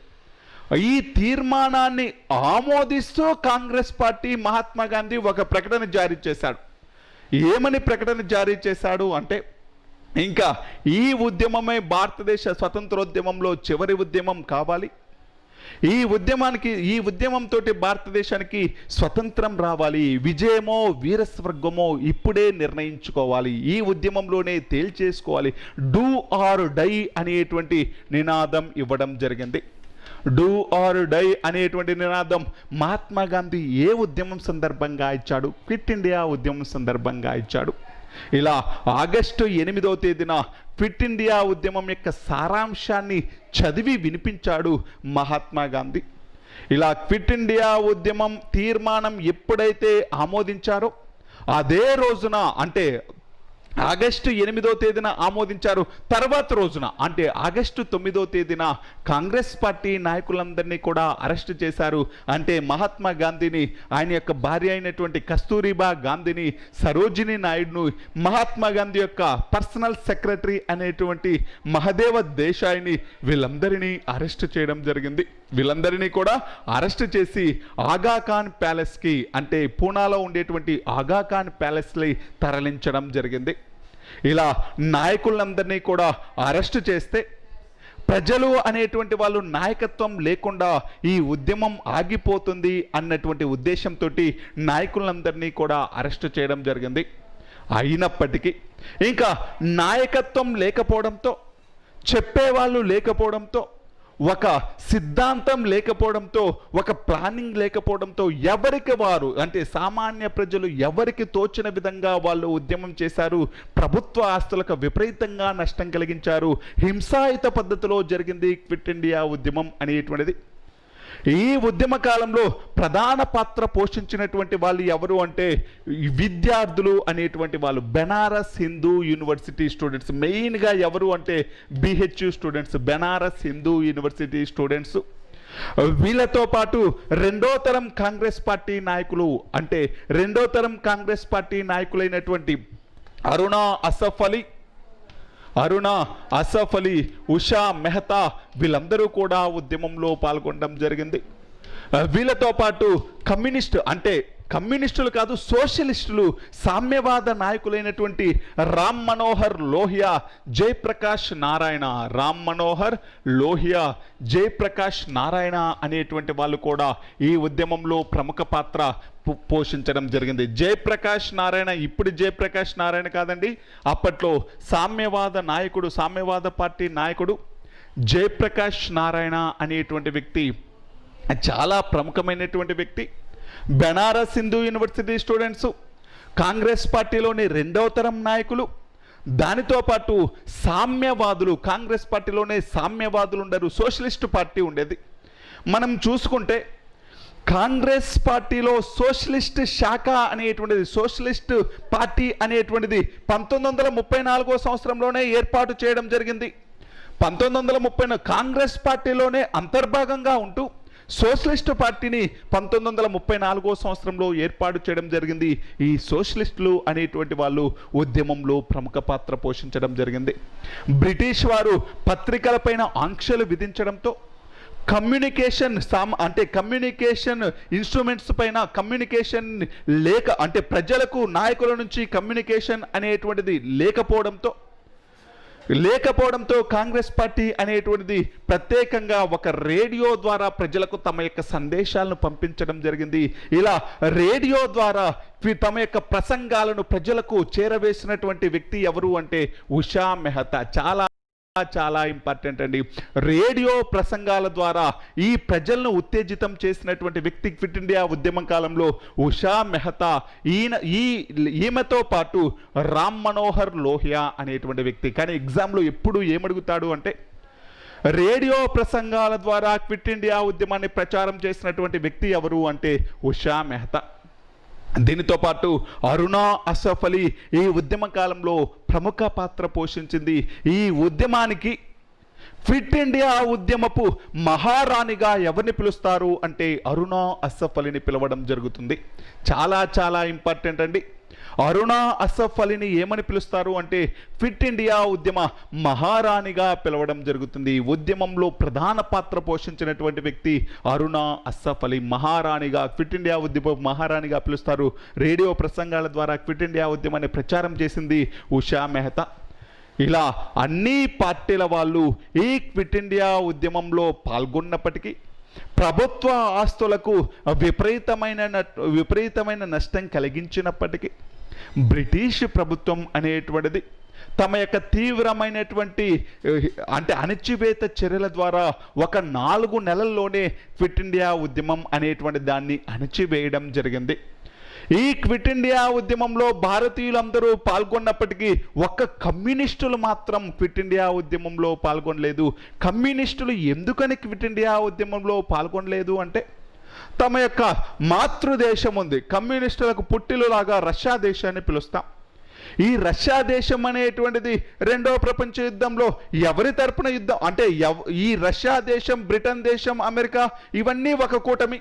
ఈ తీర్మానాన్ని ఆమోదిస్తూ కాంగ్రెస్ పార్టీ మహాత్మా గాంధీ ఒక ప్రకటన జారీ చేశాడు. ఏమని ప్రకటన జారీ చేశాడు అంటే, ఇంకా ఈ ఉద్యమమే భారతదేశ స్వతంత్రోద్యమంలో చివరి ఉద్యమం కావాలి, ఈ ఉద్యమంతో భారతదేశానికి స్వతంత్రం రావాలి, విజయమో వీరస్వర్గమో ఇప్పుడే నిర్ణయించుకోవాలి, ఈ ఉద్యమంలోనే తేల్చేసుకోవాలి, డూ ఆర్ డై అనేటువంటి నినాదం ఇవ్వడం జరిగింది. డూ ఆర్ డై అనేటువంటి నినాదం మహాత్మా గాంధీ ఏ ఉద్యమం సందర్భంగా ఇచ్చాడు? క్విట్ ఇండియా ఉద్యమం సందర్భంగా ఇచ్చాడు. ఇలా ఆగస్టు 8వ తేదీన క్విట్ ఇండియా ఉద్యమం యొక్క సారాంశాన్ని చదివి వినిపించాడు మహాత్మా గాంధీ. ఇలా క్విట్ ఇండియా ఉద్యమం తీర్మానం ఎప్పుడైతే ఆమోదించారో అదే రోజున, అంటే ఆగస్టు 8వ తేదీన ఆమోదించారు. తర్వాత రోజున అంటే ఆగస్టు 9వ తేదీన కాంగ్రెస్ పార్టీ నాయకులందరినీ కూడా అరెస్ట్ చేశారు. అంటే మహాత్మా గాంధీని, ఆయన యొక్క భార్య అయినటువంటి కస్తూరిబా గాంధీని, సరోజిని నాయుడును, మహాత్మా గాంధీ యొక్క పర్సనల్ సెక్రటరీ అనేటువంటి మహదేవ దేశాయిని, వీళ్ళందరినీ అరెస్ట్ చేయడం జరిగింది. వీళ్ళందరినీ కూడా అరెస్ట్ చేసి ఆగాఖాన్ ప్యాలెస్కి, అంటే పూనాలో ఉండేటువంటి ఆగాఖాన్ ప్యాలెస్కి తరలించడం జరిగింది. ఇలా నాయకులందరినీ కూడా అరెస్ట్ చేస్తే ప్రజలు అనేటువంటి వాళ్ళు నాయకత్వం లేకుండా ఈ ఉద్యమం ఆగిపోతుంది అన్నటువంటి ఉద్దేశంతో నాయకులందరినీ కూడా అరెస్ట్ చేయడం జరిగింది. అయినప్పటికీ ఇంకా నాయకత్వం లేకపోవడంతో, చెప్పేవాళ్ళు లేకపోవడంతో, ఒక సిద్ధాంతం లేకపోవడంతో, ఒక ప్లానింగ్ లేకపోవడంతో ఎవరికి వారు, అంటే సామాన్య ప్రజలు ఎవరికి తోచిన విధంగా వాళ్ళు ఉద్యమం చేశారు. ప్రభుత్వ ఆస్తులకు విపరీతంగా నష్టం కలిగించారు. హింసాయుత పద్ధతిలో జరిగింది క్విట్ ఇండియా ఉద్యమం అనేటువంటిది. ఈ ఉద్యమ కాలంలో ప్రధాన పాత్ర పోషించినటువంటి వాళ్ళు ఎవరు అంటే విద్యార్థులు అనేటువంటి వాళ్ళు, బెనారస్ హిందూ యూనివర్సిటీ స్టూడెంట్స్. మెయిన్గా ఎవరు అంటే BHU students, Banaras Hindu University students. వీళ్ళతో పాటు రెండో తరం కాంగ్రెస్ పార్టీ నాయకులు, అంటే రెండో తరం కాంగ్రెస్ పార్టీ నాయకులైనటువంటి అరుణా అసఫ్ అలీ, ఉషా మెహతా, వీళ్ళందరూ కూడా ఉద్యమంలో పాల్గొనడం జరిగింది. వీళ్ళతో పాటు కమ్యూనిస్టులు కాదు, సోషలిస్టులు, సామ్యవాద నాయకులైనటువంటి రామ్ మనోహర్ లోహియా, జయప్రకాష్ నారాయణ అనేటువంటి వాళ్ళు కూడా ఈ ఉద్యమంలో ప్రముఖ పాత్ర పోషించడం జరిగింది. జయప్రకాష్ నారాయణ ఇప్పుడు జయప్రకాష్ నారాయణ కాదండి, అప్పట్లో సామ్యవాద పార్టీ నాయకుడు జయప్రకాష్ నారాయణ అనేటువంటి వ్యక్తి చాలా ప్రముఖమైనటువంటి వ్యక్తి. బెనారస్ హిందూ యూనివర్సిటీ స్టూడెంట్స్, కాంగ్రెస్ పార్టీలోని రెండవ తరం నాయకులు, దానితో పాటు సామ్యవాదులు, కాంగ్రెస్ పార్టీలోనే సామ్యవాదులు ఉండరు, సోషలిస్ట్ పార్టీ ఉండేది. మనం చూసుకుంటే కాంగ్రెస్ పార్టీలో సోషలిస్ట్ శాఖ అనేటువంటిది, సోషలిస్ట్ పార్టీ అనేటువంటిది 1934 సంవత్సరంలోనే ఏర్పాటు చేయడం జరిగింది. 1930 కాంగ్రెస్ పార్టీలోనే అంతర్భాగంగా ఉంటూ సోషలిస్ట్ పార్టీని 1934 సంవత్సరంలో ఏర్పాటు చేయడం జరిగింది. ఈ సోషలిస్టులు అనేటువంటి వాళ్ళు ఉద్యమంలో ప్రముఖ పాత్ర పోషించడం జరిగింది. బ్రిటిష్ వారు పత్రికలపైన ఆంక్షలు విధించడంతో కమ్యూనికేషన్ ఇన్స్ట్రుమెంట్స్ పైన కమ్యూనికేషన్ అంటే ప్రజలకు నాయకుల నుంచి కమ్యూనికేషన్ అనేటువంటిది లేకపోవడంతో కాంగ్రెస్ పార్టీ అనేటువంటిది ప్రత్యేకంగా ఒక రేడియో ద్వారా ప్రజలకు తమ యొక్క సందేశాలను పంపించడం జరిగింది. ఇలా రేడియో ద్వారా తమ యొక్క ప్రసంగాలను ప్రజలకు చేరవేసినటువంటి వ్యక్తి ఎవరు అంటే ఉషా మెహతా. చాలా ఇంపార్టెంట్ అండి. రేడియో ప్రసంగాల ద్వారా ఈ ప్రజలను ఉత్తేజితం చేసినటువంటి వ్యక్తి క్విట్ ఇండియా ఉద్యమం కాలంలో ఉషా మెహతా. ఈమెతో పాటు రామ్ మనోహర్ లోహియా అనేటువంటి వ్యక్తి. కానీ ఎగ్జామ్లో ఎప్పుడు ఏమడుగుతాడు అంటే రేడియో ప్రసంగాల ద్వారా క్విట్ ఇండియా ఉద్యమాన్ని ప్రచారం చేసినటువంటి వ్యక్తి ఎవరు అంటే ఉషా మెహతా. దీనితో పాటు అరుణా అసఫ్ అలీ ఈ ఉద్యమ కాలంలో ప్రముఖ పాత్ర పోషించింది. ఈ ఉద్యమానికి క్విట్ ఇండియా ఉద్యమపు మహారాణిగా ఎవరిని పిలుస్తారు అంటే అరుణా అసఫ్ అలీని పిలవడం జరుగుతుంది. చాలా ఇంపార్టెంట్ అండి. అరుణా అసఫ్ అలీని ఏమని పిలుస్తారు అంటే క్విట్ ఇండియా ఉద్యమ మహారాణిగా పిలవడం జరుగుతుంది. ఉద్యమంలో ప్రధాన పాత్ర పోషించినటువంటి వ్యక్తి అరుణా అసఫ్ అలీ. మహారాణిగా, క్విట్ ఇండియా ఉద్యమ మహారాణిగా పిలుస్తారు. రేడియో ప్రసంగాల ద్వారా క్విట్ ఇండియా ఉద్యమాన్ని ప్రచారం చేసింది ఉషా మెహతా. ఇలా అన్ని పార్టీల వాళ్ళు ఈ క్విట్ ఇండియా ఉద్యమంలో పాల్గొన్నప్పటికీ ప్రభుత్వ ఆస్తులకు విపరీతమైన నష్టం కలిగించినప్పటికీ బ్రిటిష్ ప్రభుత్వం అనేటువంటిది తమ యొక్క తీవ్రమైనటువంటి అణచివేత చర్యల ద్వారా ఒక 4 నెలల్లోనే క్విట్ ఇండియా ఉద్యమం అనేటువంటి దాన్ని అణచివేయడం జరిగింది. ఈ క్విట్ ఇండియా ఉద్యమంలో భారతీయులందరూ పాల్గొన్నప్పటికీ ఒక్క కమ్యూనిస్టులు మాత్రం క్విట్ ఇండియా ఉద్యమంలో పాల్గొనలేదు. కమ్యూనిస్టులు ఎందుకని క్విట్ ఇండియా ఉద్యమంలో పాల్గొనలేదు అంటే తమ యొక్క మాతృదేశం ఉంది. కమ్యూనిస్టులకు పుట్టిలులాగా రష్యా దేశాన్ని పిలుస్తాం. ఈ రష్యా దేశం అనేటువంటిది రెండవ ప్రపంచ యుద్ధంలో ఎవరి తరపున యుద్ధం అంటే ఈ రష్యా దేశం, బ్రిటన్ దేశం, అమెరికా ఇవన్నీ ఒక కూటమి.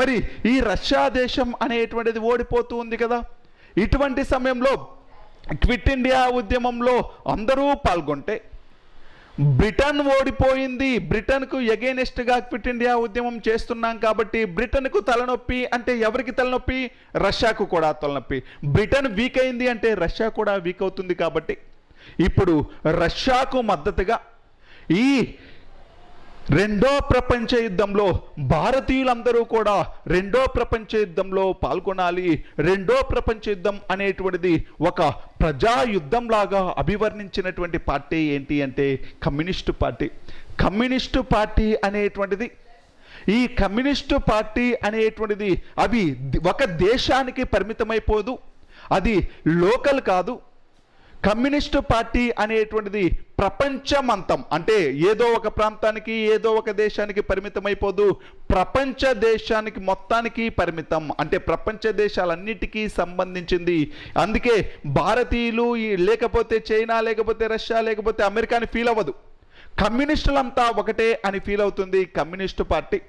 మరి ఈ రష్యా దేశం అనేటువంటిది ఓడిపోతూ ఉంది కదా. ఇటువంటి సమయంలో క్విట్ ఇండియా ఉద్యమంలో అందరూ పాల్గొంటే బ్రిటన్ ఓడిపోయింది. బ్రిటన్కు ఎగెయినెస్ట్గా క్విట్ ఇండియా ఉద్యమం చేస్తున్నాం కాబట్టి బ్రిటన్కు తలనొప్పి. అంటే ఎవరికి తలనొప్పి? రష్యాకు కూడా తలనొప్పి. బ్రిటన్ వీక్ అయింది అంటే రష్యా కూడా వీక్ అవుతుంది. కాబట్టి ఇప్పుడు రష్యాకు మద్దతుగా ఈ రెండో ప్రపంచ యుద్ధంలో భారతీయులందరూ కూడా రెండో ప్రపంచ యుద్ధంలో పాల్గొనాలి. రెండో ప్రపంచ యుద్ధం అనేటువంటిది ఒక ప్రజా యుద్ధం లాగా అభివర్ణించినటువంటి పార్టీ ఏంటి అంటే కమ్యూనిస్టు పార్టీ. కమ్యూనిస్టు పార్టీ అనేటువంటిది, ఈ కమ్యూనిస్టు పార్టీ అనేటువంటిది అవి ఒక దేశానికి పరిమితమైపోదు. అది లోకల్ కాదు. కమ్యూనిస్టు పార్టీ అనేటువంటిది ప్రపంచమంతం, అంటే ఏదో ఒక ప్రాంతానికి ఏదో ఒక దేశానికి పరిమితమైపోదు. ప్రపంచ దేశానికి మొత్తానికి పరిమితం, అంటే ప్రపంచ దేశాలన్నిటికీ సంబంధించింది. అందుకే భారతీయులు లేకపోతే చైనా, లేకపోతే రష్యా, లేకపోతే అమెరికాని ఫీల్ అవ్వదు. కమ్యూనిస్టులంతా ఒకటే అని ఫీల్ అవుతుంది కమ్యూనిస్టు పార్టీ.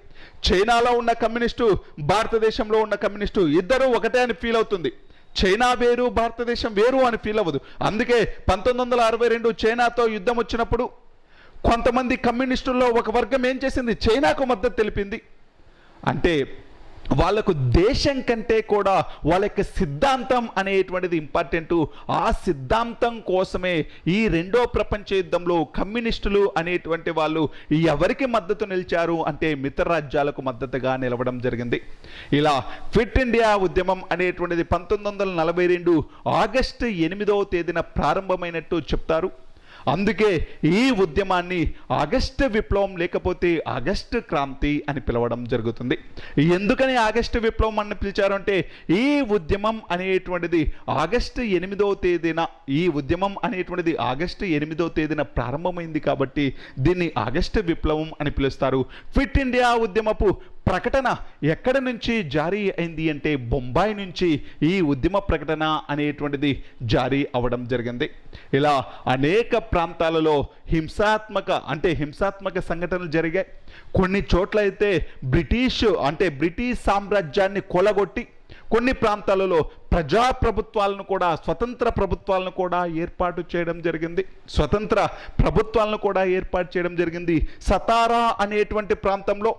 చైనాలో ఉన్న కమ్యూనిస్టు, భారతదేశంలో ఉన్న కమ్యూనిస్టు ఇద్దరూ ఒకటే అని ఫీల్ అవుతుంది. చైనా వేరు, భారతదేశం వేరు అని ఫీల్ అవ్వదు. అందుకే 1962 చైనాతో యుద్ధం వచ్చినప్పుడు కొంతమంది కమ్యూనిస్టుల్లో ఒక వర్గం ఏం చేసింది? చైనాకు మద్దతు తెలిపింది. అంటే వాళ్ళకు దేశం కంటే కూడా వాళ్ళ యొక్క సిద్ధాంతం అనేటువంటిది ఇంపార్టెంటు. ఆ సిద్ధాంతం కోసమే ఈ రెండో ప్రపంచ యుద్ధంలో కమ్యూనిస్టులు అనేటువంటి వాళ్ళు ఎవరికి మద్దతు నిలిచారు అంటే మిత్ర రాజ్యాలకు మద్దతుగా నిలవడం జరిగింది. ఇలా క్విట్ ఇండియా ఉద్యమం అనేటువంటిది 1942 ఆగస్టు 8వ తేదీన ప్రారంభమైనట్టు చెప్తారు. అందుకే ఈ ఉద్యమాన్ని ఆగస్టు విప్లవం లేకపోతే ఆగస్టు క్రాంతి అని పిలవడం జరుగుతుంది. ఎందుకని ఆగస్టు విప్లవం అని పిలిచారు అంటే ఈ ఉద్యమం అనేటువంటిది ఆగస్టు 8వ తేదీన, ఈ ఉద్యమం అనేటువంటిది ఆగస్టు 8వ తేదీన ప్రారంభమైంది కాబట్టి దీన్ని ఆగస్టు విప్లవం అని పిలుస్తారు. క్విట్ ఇండియా ఉద్యమపు ప్రకటన ఎక్కడి నుంచి జారీ అయింది అంటే బొంబాయి నుంచి ఈ ఉద్యమ ప్రకటన అనేటువంటిది జారీ అవ్వడం జరిగింది. ఇలా అనేక ప్రాంతాలలో హింసాత్మక సంఘటనలు జరిగాయి. కొన్ని చోట్ల అయితే బ్రిటిష్ సామ్రాజ్యాన్ని కొలగొట్టి కొన్ని ప్రాంతాలలో ప్రజాప్రభుత్వాలను కూడా, స్వతంత్ర ప్రభుత్వాలను కూడా ఏర్పాటు చేయడం జరిగింది. సతారా అనేటువంటి ప్రాంతంలో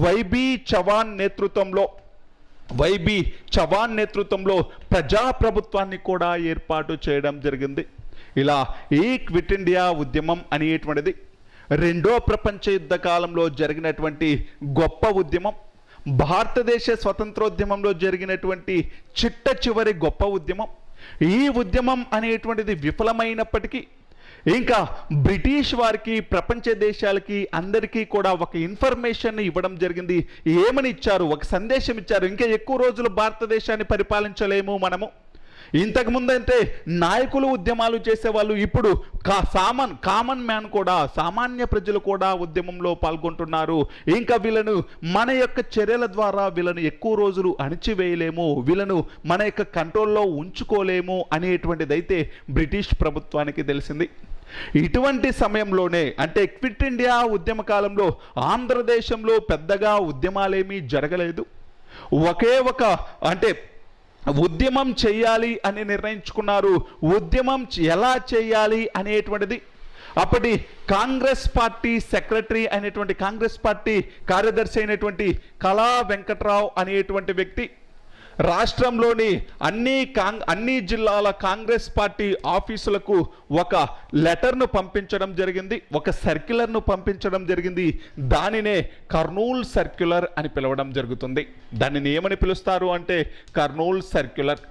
వైబీ చవాన్ నేతృత్వంలో ప్రజాప్రభుత్వాన్ని కూడా ఏర్పాటు చేయడం జరిగింది. ఇలా ఈ క్విట్ ఇండియా ఉద్యమం అనేటువంటిది రెండో ప్రపంచ యుద్ధ కాలంలో జరిగినటువంటి గొప్ప ఉద్యమం. భారతదేశ స్వతంత్రోద్యమంలో జరిగినటువంటి చిట్ట చివరి గొప్ప ఉద్యమం. ఈ ఉద్యమం అనేటువంటిది విఫలమైనప్పటికీ ఇంకా బ్రిటిష్ వారికి, ప్రపంచ దేశాలకి అందరికీ కూడా ఒక ఇన్ఫర్మేషన్ ఇవ్వడం జరిగింది. ఏమని ఇచ్చారు? ఒక సందేశం ఇచ్చారు. ఇంకా ఎక్కువ రోజులు భారతదేశాన్ని పరిపాలించలేము మనము. ఇంతకుముందు అంటే నాయకులు ఉద్యమాలు చేసేవాళ్ళు, ఇప్పుడు కామన్ మ్యాన్ కూడా, సామాన్య ప్రజలు కూడా ఉద్యమంలో పాల్గొంటున్నారు. ఇంకా వీళ్ళను మన యొక్క చర్యల ద్వారా వీళ్ళను ఎక్కువ రోజులు అణిచివేయలేము, వీళ్ళను మన యొక్క కంట్రోల్లో ఉంచుకోలేము అనేటువంటిదైతే బ్రిటిష్ ప్రభుత్వానికి తెలిసింది. ఇటువంటి సమయంలోనే అంటే క్విట్ ఇండియా ఉద్యమ కాలంలో ఆంధ్రదేశంలో పెద్దగా ఉద్యమాలేమీ జరగలేదు. ఉద్యమం చేయాలి అని నిర్ణయించుకున్నారు. ఉద్యమం ఎలా చేయాలి అనేటువంటిది అప్పటి కాంగ్రెస్ పార్టీ కార్యదర్శి అయినటువంటి కళా వెంకట్రావు అనేటువంటి వ్యక్తి రాష్ట్రంలోని అన్ని జిల్లాల కాంగ్రెస్ పార్టీ ఆఫీసులకు ఒక లెటర్ను పంపించడం జరిగింది, ఒక సర్క్యులర్ను పంపించడం జరిగింది. దానినే కర్నూల్ సర్క్యులర్ అని పిలవడం జరుగుతుంది. దానిని ఏమని పిలుస్తారు అంటే కర్నూల్ సర్క్యులర్.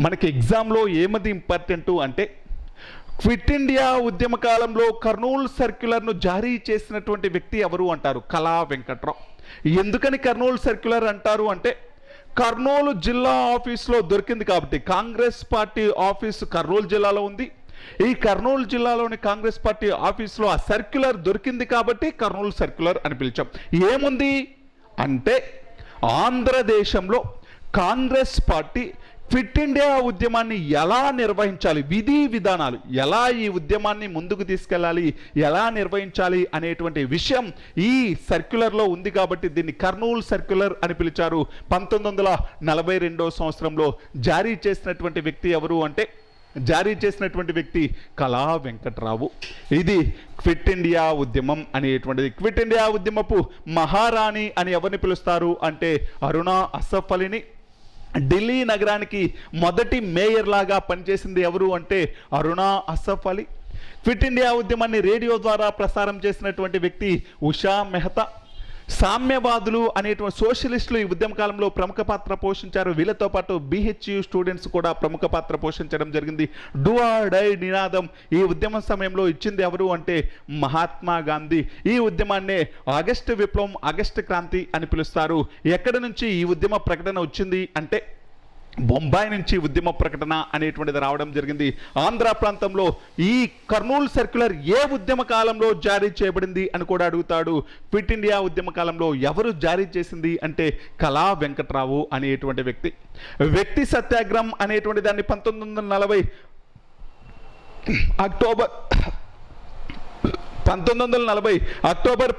మనకి ఎగ్జామ్లో ఏమది ఇంపార్టెంట్ అంటే క్విట్ ఇండియా ఉద్యమ కాలంలో కర్నూల్ సర్క్యులర్ను జారీ చేసినటువంటి వ్యక్తి ఎవరు అంటారు? కళా వెంకట్రావు. ఎందుకని కర్నూల్ సర్క్యులర్ అంటారు అంటే కర్నూలు జిల్లా ఆఫీస్లో దొరికింది కాబట్టి. కాంగ్రెస్ పార్టీ ఆఫీసు కర్నూలు జిల్లాలో ఉంది. ఈ కర్నూలు జిల్లాలోని కాంగ్రెస్ పార్టీ ఆఫీసులో ఆ సర్క్యులర్ దొరికింది కాబట్టి కర్నూలు సర్క్యులర్ అని పిలిచాం. ఏముంది అంటే ఆంధ్రదేశంలో కాంగ్రెస్ పార్టీ ఫిట్ ఇండియా ఉద్యమాన్ని ఎలా నిర్వహించాలి, విధి విధానాలు ఎలా ఈ ఉద్యమాన్ని ముందుకు తీసుకెళ్ళాలి, ఎలా నిర్వహించాలి అనేటువంటి విషయం ఈ సర్క్యులర్లో ఉంది కాబట్టి దీన్ని కర్నూలు సర్క్యులర్ అని పిలిచారు. 1942 సంవత్సరంలో జారీ చేసినటువంటి వ్యక్తి ఎవరు అంటే జారీ చేసినటువంటి వ్యక్తి కళా వెంకట్రావు. ఇది క్విట్ ఇండియా ఉద్యమం అనేటువంటిది. క్విట్ ఇండియా ఉద్యమపు మహారాణి అని ఎవరిని పిలుస్తారు అంటే అరుణా అసఫ్ అలీని. ఢిల్లీ నగరానికి మొదటి మేయర్ లాగా పనిచేసింది ఎవరు అంటే అరుణా అసఫ్ అలీ. క్విట్ ఇండియా ఉద్యమాన్ని రేడియో ద్వారా ప్రసారం చేసినటువంటి వ్యక్తి ఉషా మెహతా. సామ్యవాదులు అనేటువంటి సోషలిస్టులు ఈ ఉద్యమ కాలంలో ప్రముఖ పాత్ర పోషించారు. వీళ్ళతో పాటు BHU స్టూడెంట్స్ కూడా ప్రముఖ పాత్ర పోషించడం జరిగింది. డూ ఆర్ డై నినాదం ఈ ఉద్యమం సమయంలో ఇచ్చింది ఎవరు అంటే మహాత్మా గాంధీ. ఈ ఉద్యమాన్నే ఆగస్టు విప్లవం, ఆగస్టు క్రాంతి అని పిలుస్తారు. ఎక్కడి నుంచి ఈ ఉద్యమ ప్రకటన వచ్చింది అంటే బొంబాయి నుంచి ఉద్యమ ప్రకటన అనేటువంటిది రావడం జరిగింది. ఆంధ్ర ప్రాంతంలో ఈ కర్నూలు సర్క్యులర్ ఏ ఉద్యమ కాలంలో జారీ చేయబడింది అని కూడా అడుగుతాడు. క్విట్ ఇండియా ఉద్యమ కాలంలో ఎవరు జారీ చేసింది అంటే కళా వెంకట్రావు అనేటువంటి వ్యక్తి. వ్యక్తి సత్యాగ్రహం అనేటువంటి దాన్ని 1940 అక్టోబర్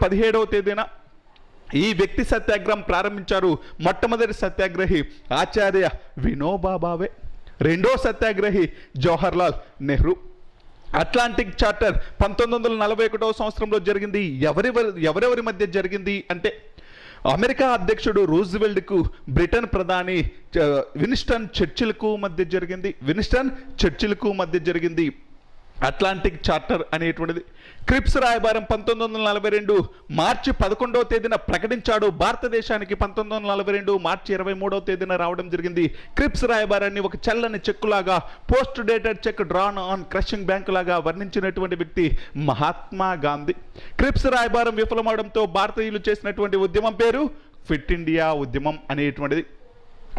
17వ తేదీన ఈ వ్యక్తి సత్యాగ్రహం ప్రారంభించారు. మొట్టమొదటి సత్యాగ్రహి ఆచార్య వినోబా భావే, రెండో సత్యాగ్రహి జవహర్లాల్ నెహ్రూ. అట్లాంటిక్ చార్టర్ 1941వ సంవత్సరంలో జరిగింది. ఎవరెవరి మధ్య జరిగింది అంటే అమెరికా అధ్యక్షుడు రూజ్వెల్ట్కు బ్రిటన్ ప్రధాని విన్స్టన్ చర్చిల్కు మధ్య జరిగింది అట్లాంటిక్ చార్టర్ అనేటువంటిది. క్రిప్స్ రాయబారం 1942 మార్చి 11వ తేదీన ప్రకటించాడు. భారతదేశానికి 1942 మార్చి 23వ తేదీన రావడం జరిగింది. క్రిప్స్ రాయబారాన్ని ఒక చల్లని చెక్కులాగా, post dated cheque drawn on crashing bank లాగా వర్ణించినటువంటి వ్యక్తి మహాత్మా గాంధీ. క్రిప్స్ రాయబారం విఫలమవడంతో భారతీయులు చేసినటువంటి ఉద్యమం పేరు క్విట్ ఇండియా ఉద్యమం అనేటువంటిది.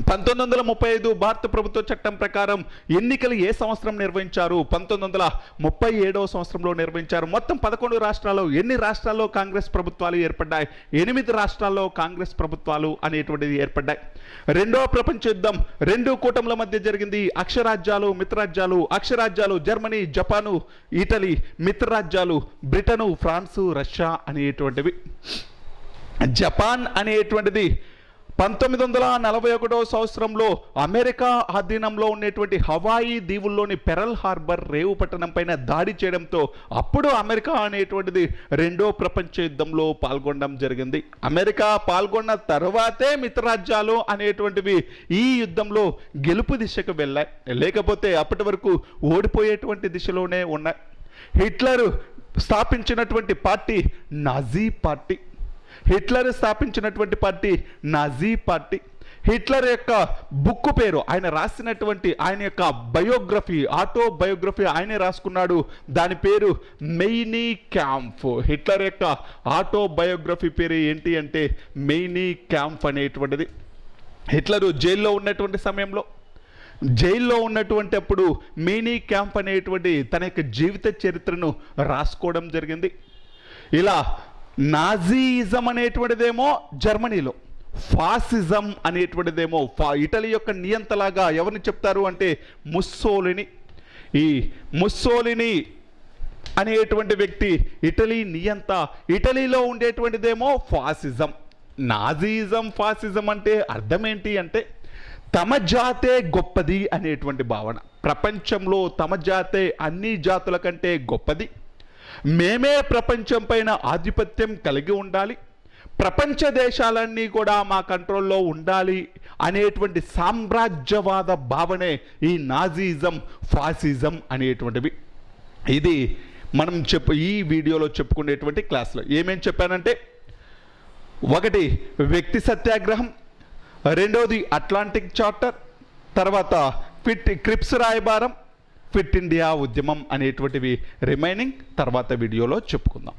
1935 భారత ప్రభుత్వ చట్టం ప్రకారం ఎన్నికలు ఏ సంవత్సరం నిర్వహించారు? 1937వ సంవత్సరంలో నిర్వహించారు. మొత్తం 11 రాష్ట్రాల్లో ఎన్ని రాష్ట్రాల్లో కాంగ్రెస్ ప్రభుత్వాలు ఏర్పడ్డాయి? 8 రాష్ట్రాల్లో కాంగ్రెస్ ప్రభుత్వాలు అనేటువంటిది ఏర్పడ్డాయి. రెండవ ప్రపంచ యుద్ధం 2 కూటముల మధ్య జరిగింది. అక్షరాజ్యాలు, మిత్రరాజ్యాలు. అక్షరాజ్యాలు జర్మనీ, జపాను, ఇటలీ. మిత్రరాజ్యాలు బ్రిటను, ఫ్రాన్సు, రష్యా అనేటువంటివి. జపాన్ అనేటువంటిది 1941వ సంవత్సరంలో అమెరికా ఆధీనంలో ఉన్నటువంటి హవాయి దీవుల్లోని పెరల్ హార్బర్ రేవు పట్టణం పైన దాడి చేయడంతో అప్పుడు అమెరికా అనేటువంటిది రెండో ప్రపంచ యుద్ధంలో పాల్గొనడం జరిగింది. అమెరికా పాల్గొన్న తర్వాతే మిత్రరాజ్యాలు అనేటువంటివి ఈ యుద్ధంలో గెలుపు దిశకు వెళ్ళాయి. లేకపోతే అప్పటి వరకు ఓడిపోయేటువంటి దిశలోనే ఉన్నాయి. హిట్లర్ స్థాపించినటువంటి పార్టీ నాజీ పార్టీ. హిట్లర్ యొక్క బుక్ పేరు, ఆయన రాసినటువంటి ఆయన యొక్క బయోగ్రఫీ, ఆటోబయోగ్రఫీ ఆయనే రాసుకున్నాడు. దాని పేరు మెయినీ క్యాంప్. హిట్లర్ యొక్క ఆటోబయోగ్రఫీ పేరు ఏంటి అంటే మెయినీ క్యాంప్ అనేటువంటిది. హిట్లరు జైల్లో ఉన్నటువంటి అప్పుడు మెయినీ క్యాంప్ అనేటువంటి తన యొక్క జీవిత చరిత్రను రాసుకోవడం జరిగింది. ఇలా నాజీయిజం అనేటువంటిదేమో జర్మనీలో, ఫాసిజం అనేటువంటిదేమో ఇటలీ యొక్క నియంతలాగా ఎవరిని చెప్తారు అంటే ముస్సోలిని. ఈ ముస్సోలిని అనేటువంటి వ్యక్తి ఇటలీ నియంత. ఇటలీలో ఉండేటువంటిదేమో ఫాసిజం. నాజీయిజం, ఫాసిజం అంటే అర్థం ఏంటి అంటే తమ జాతే గొప్పది అనేటువంటి భావన. ప్రపంచంలో తమ జాతే అన్ని జాతుల కంటే గొప్పది, మేమే ప్రపంచం పైన ఆధిపత్యం కలిగి ఉండాలి, ప్రపంచ దేశాలన్నీ కూడా మా కంట్రోల్లో ఉండాలి అనేటువంటి సామ్రాజ్యవాద భావనే ఈ నాజీయిజం, ఫాసిజం అనేటువంటివి. ఇది మనం ఈ వీడియోలో చెప్పుకునేటువంటి క్లాస్లో ఏమేం చెప్పానంటే, ఒకటి వ్యక్తి సత్యాగ్రహం, రెండవది అట్లాంటిక్ చార్టర్, తర్వాత క్రిప్స్ రాయబారం, క్విట్ ఇండియా ఉద్యమం అనేటువంటివి రిమైనింగ్ తర్వాత వీడియోలో చెప్పుకుందాం.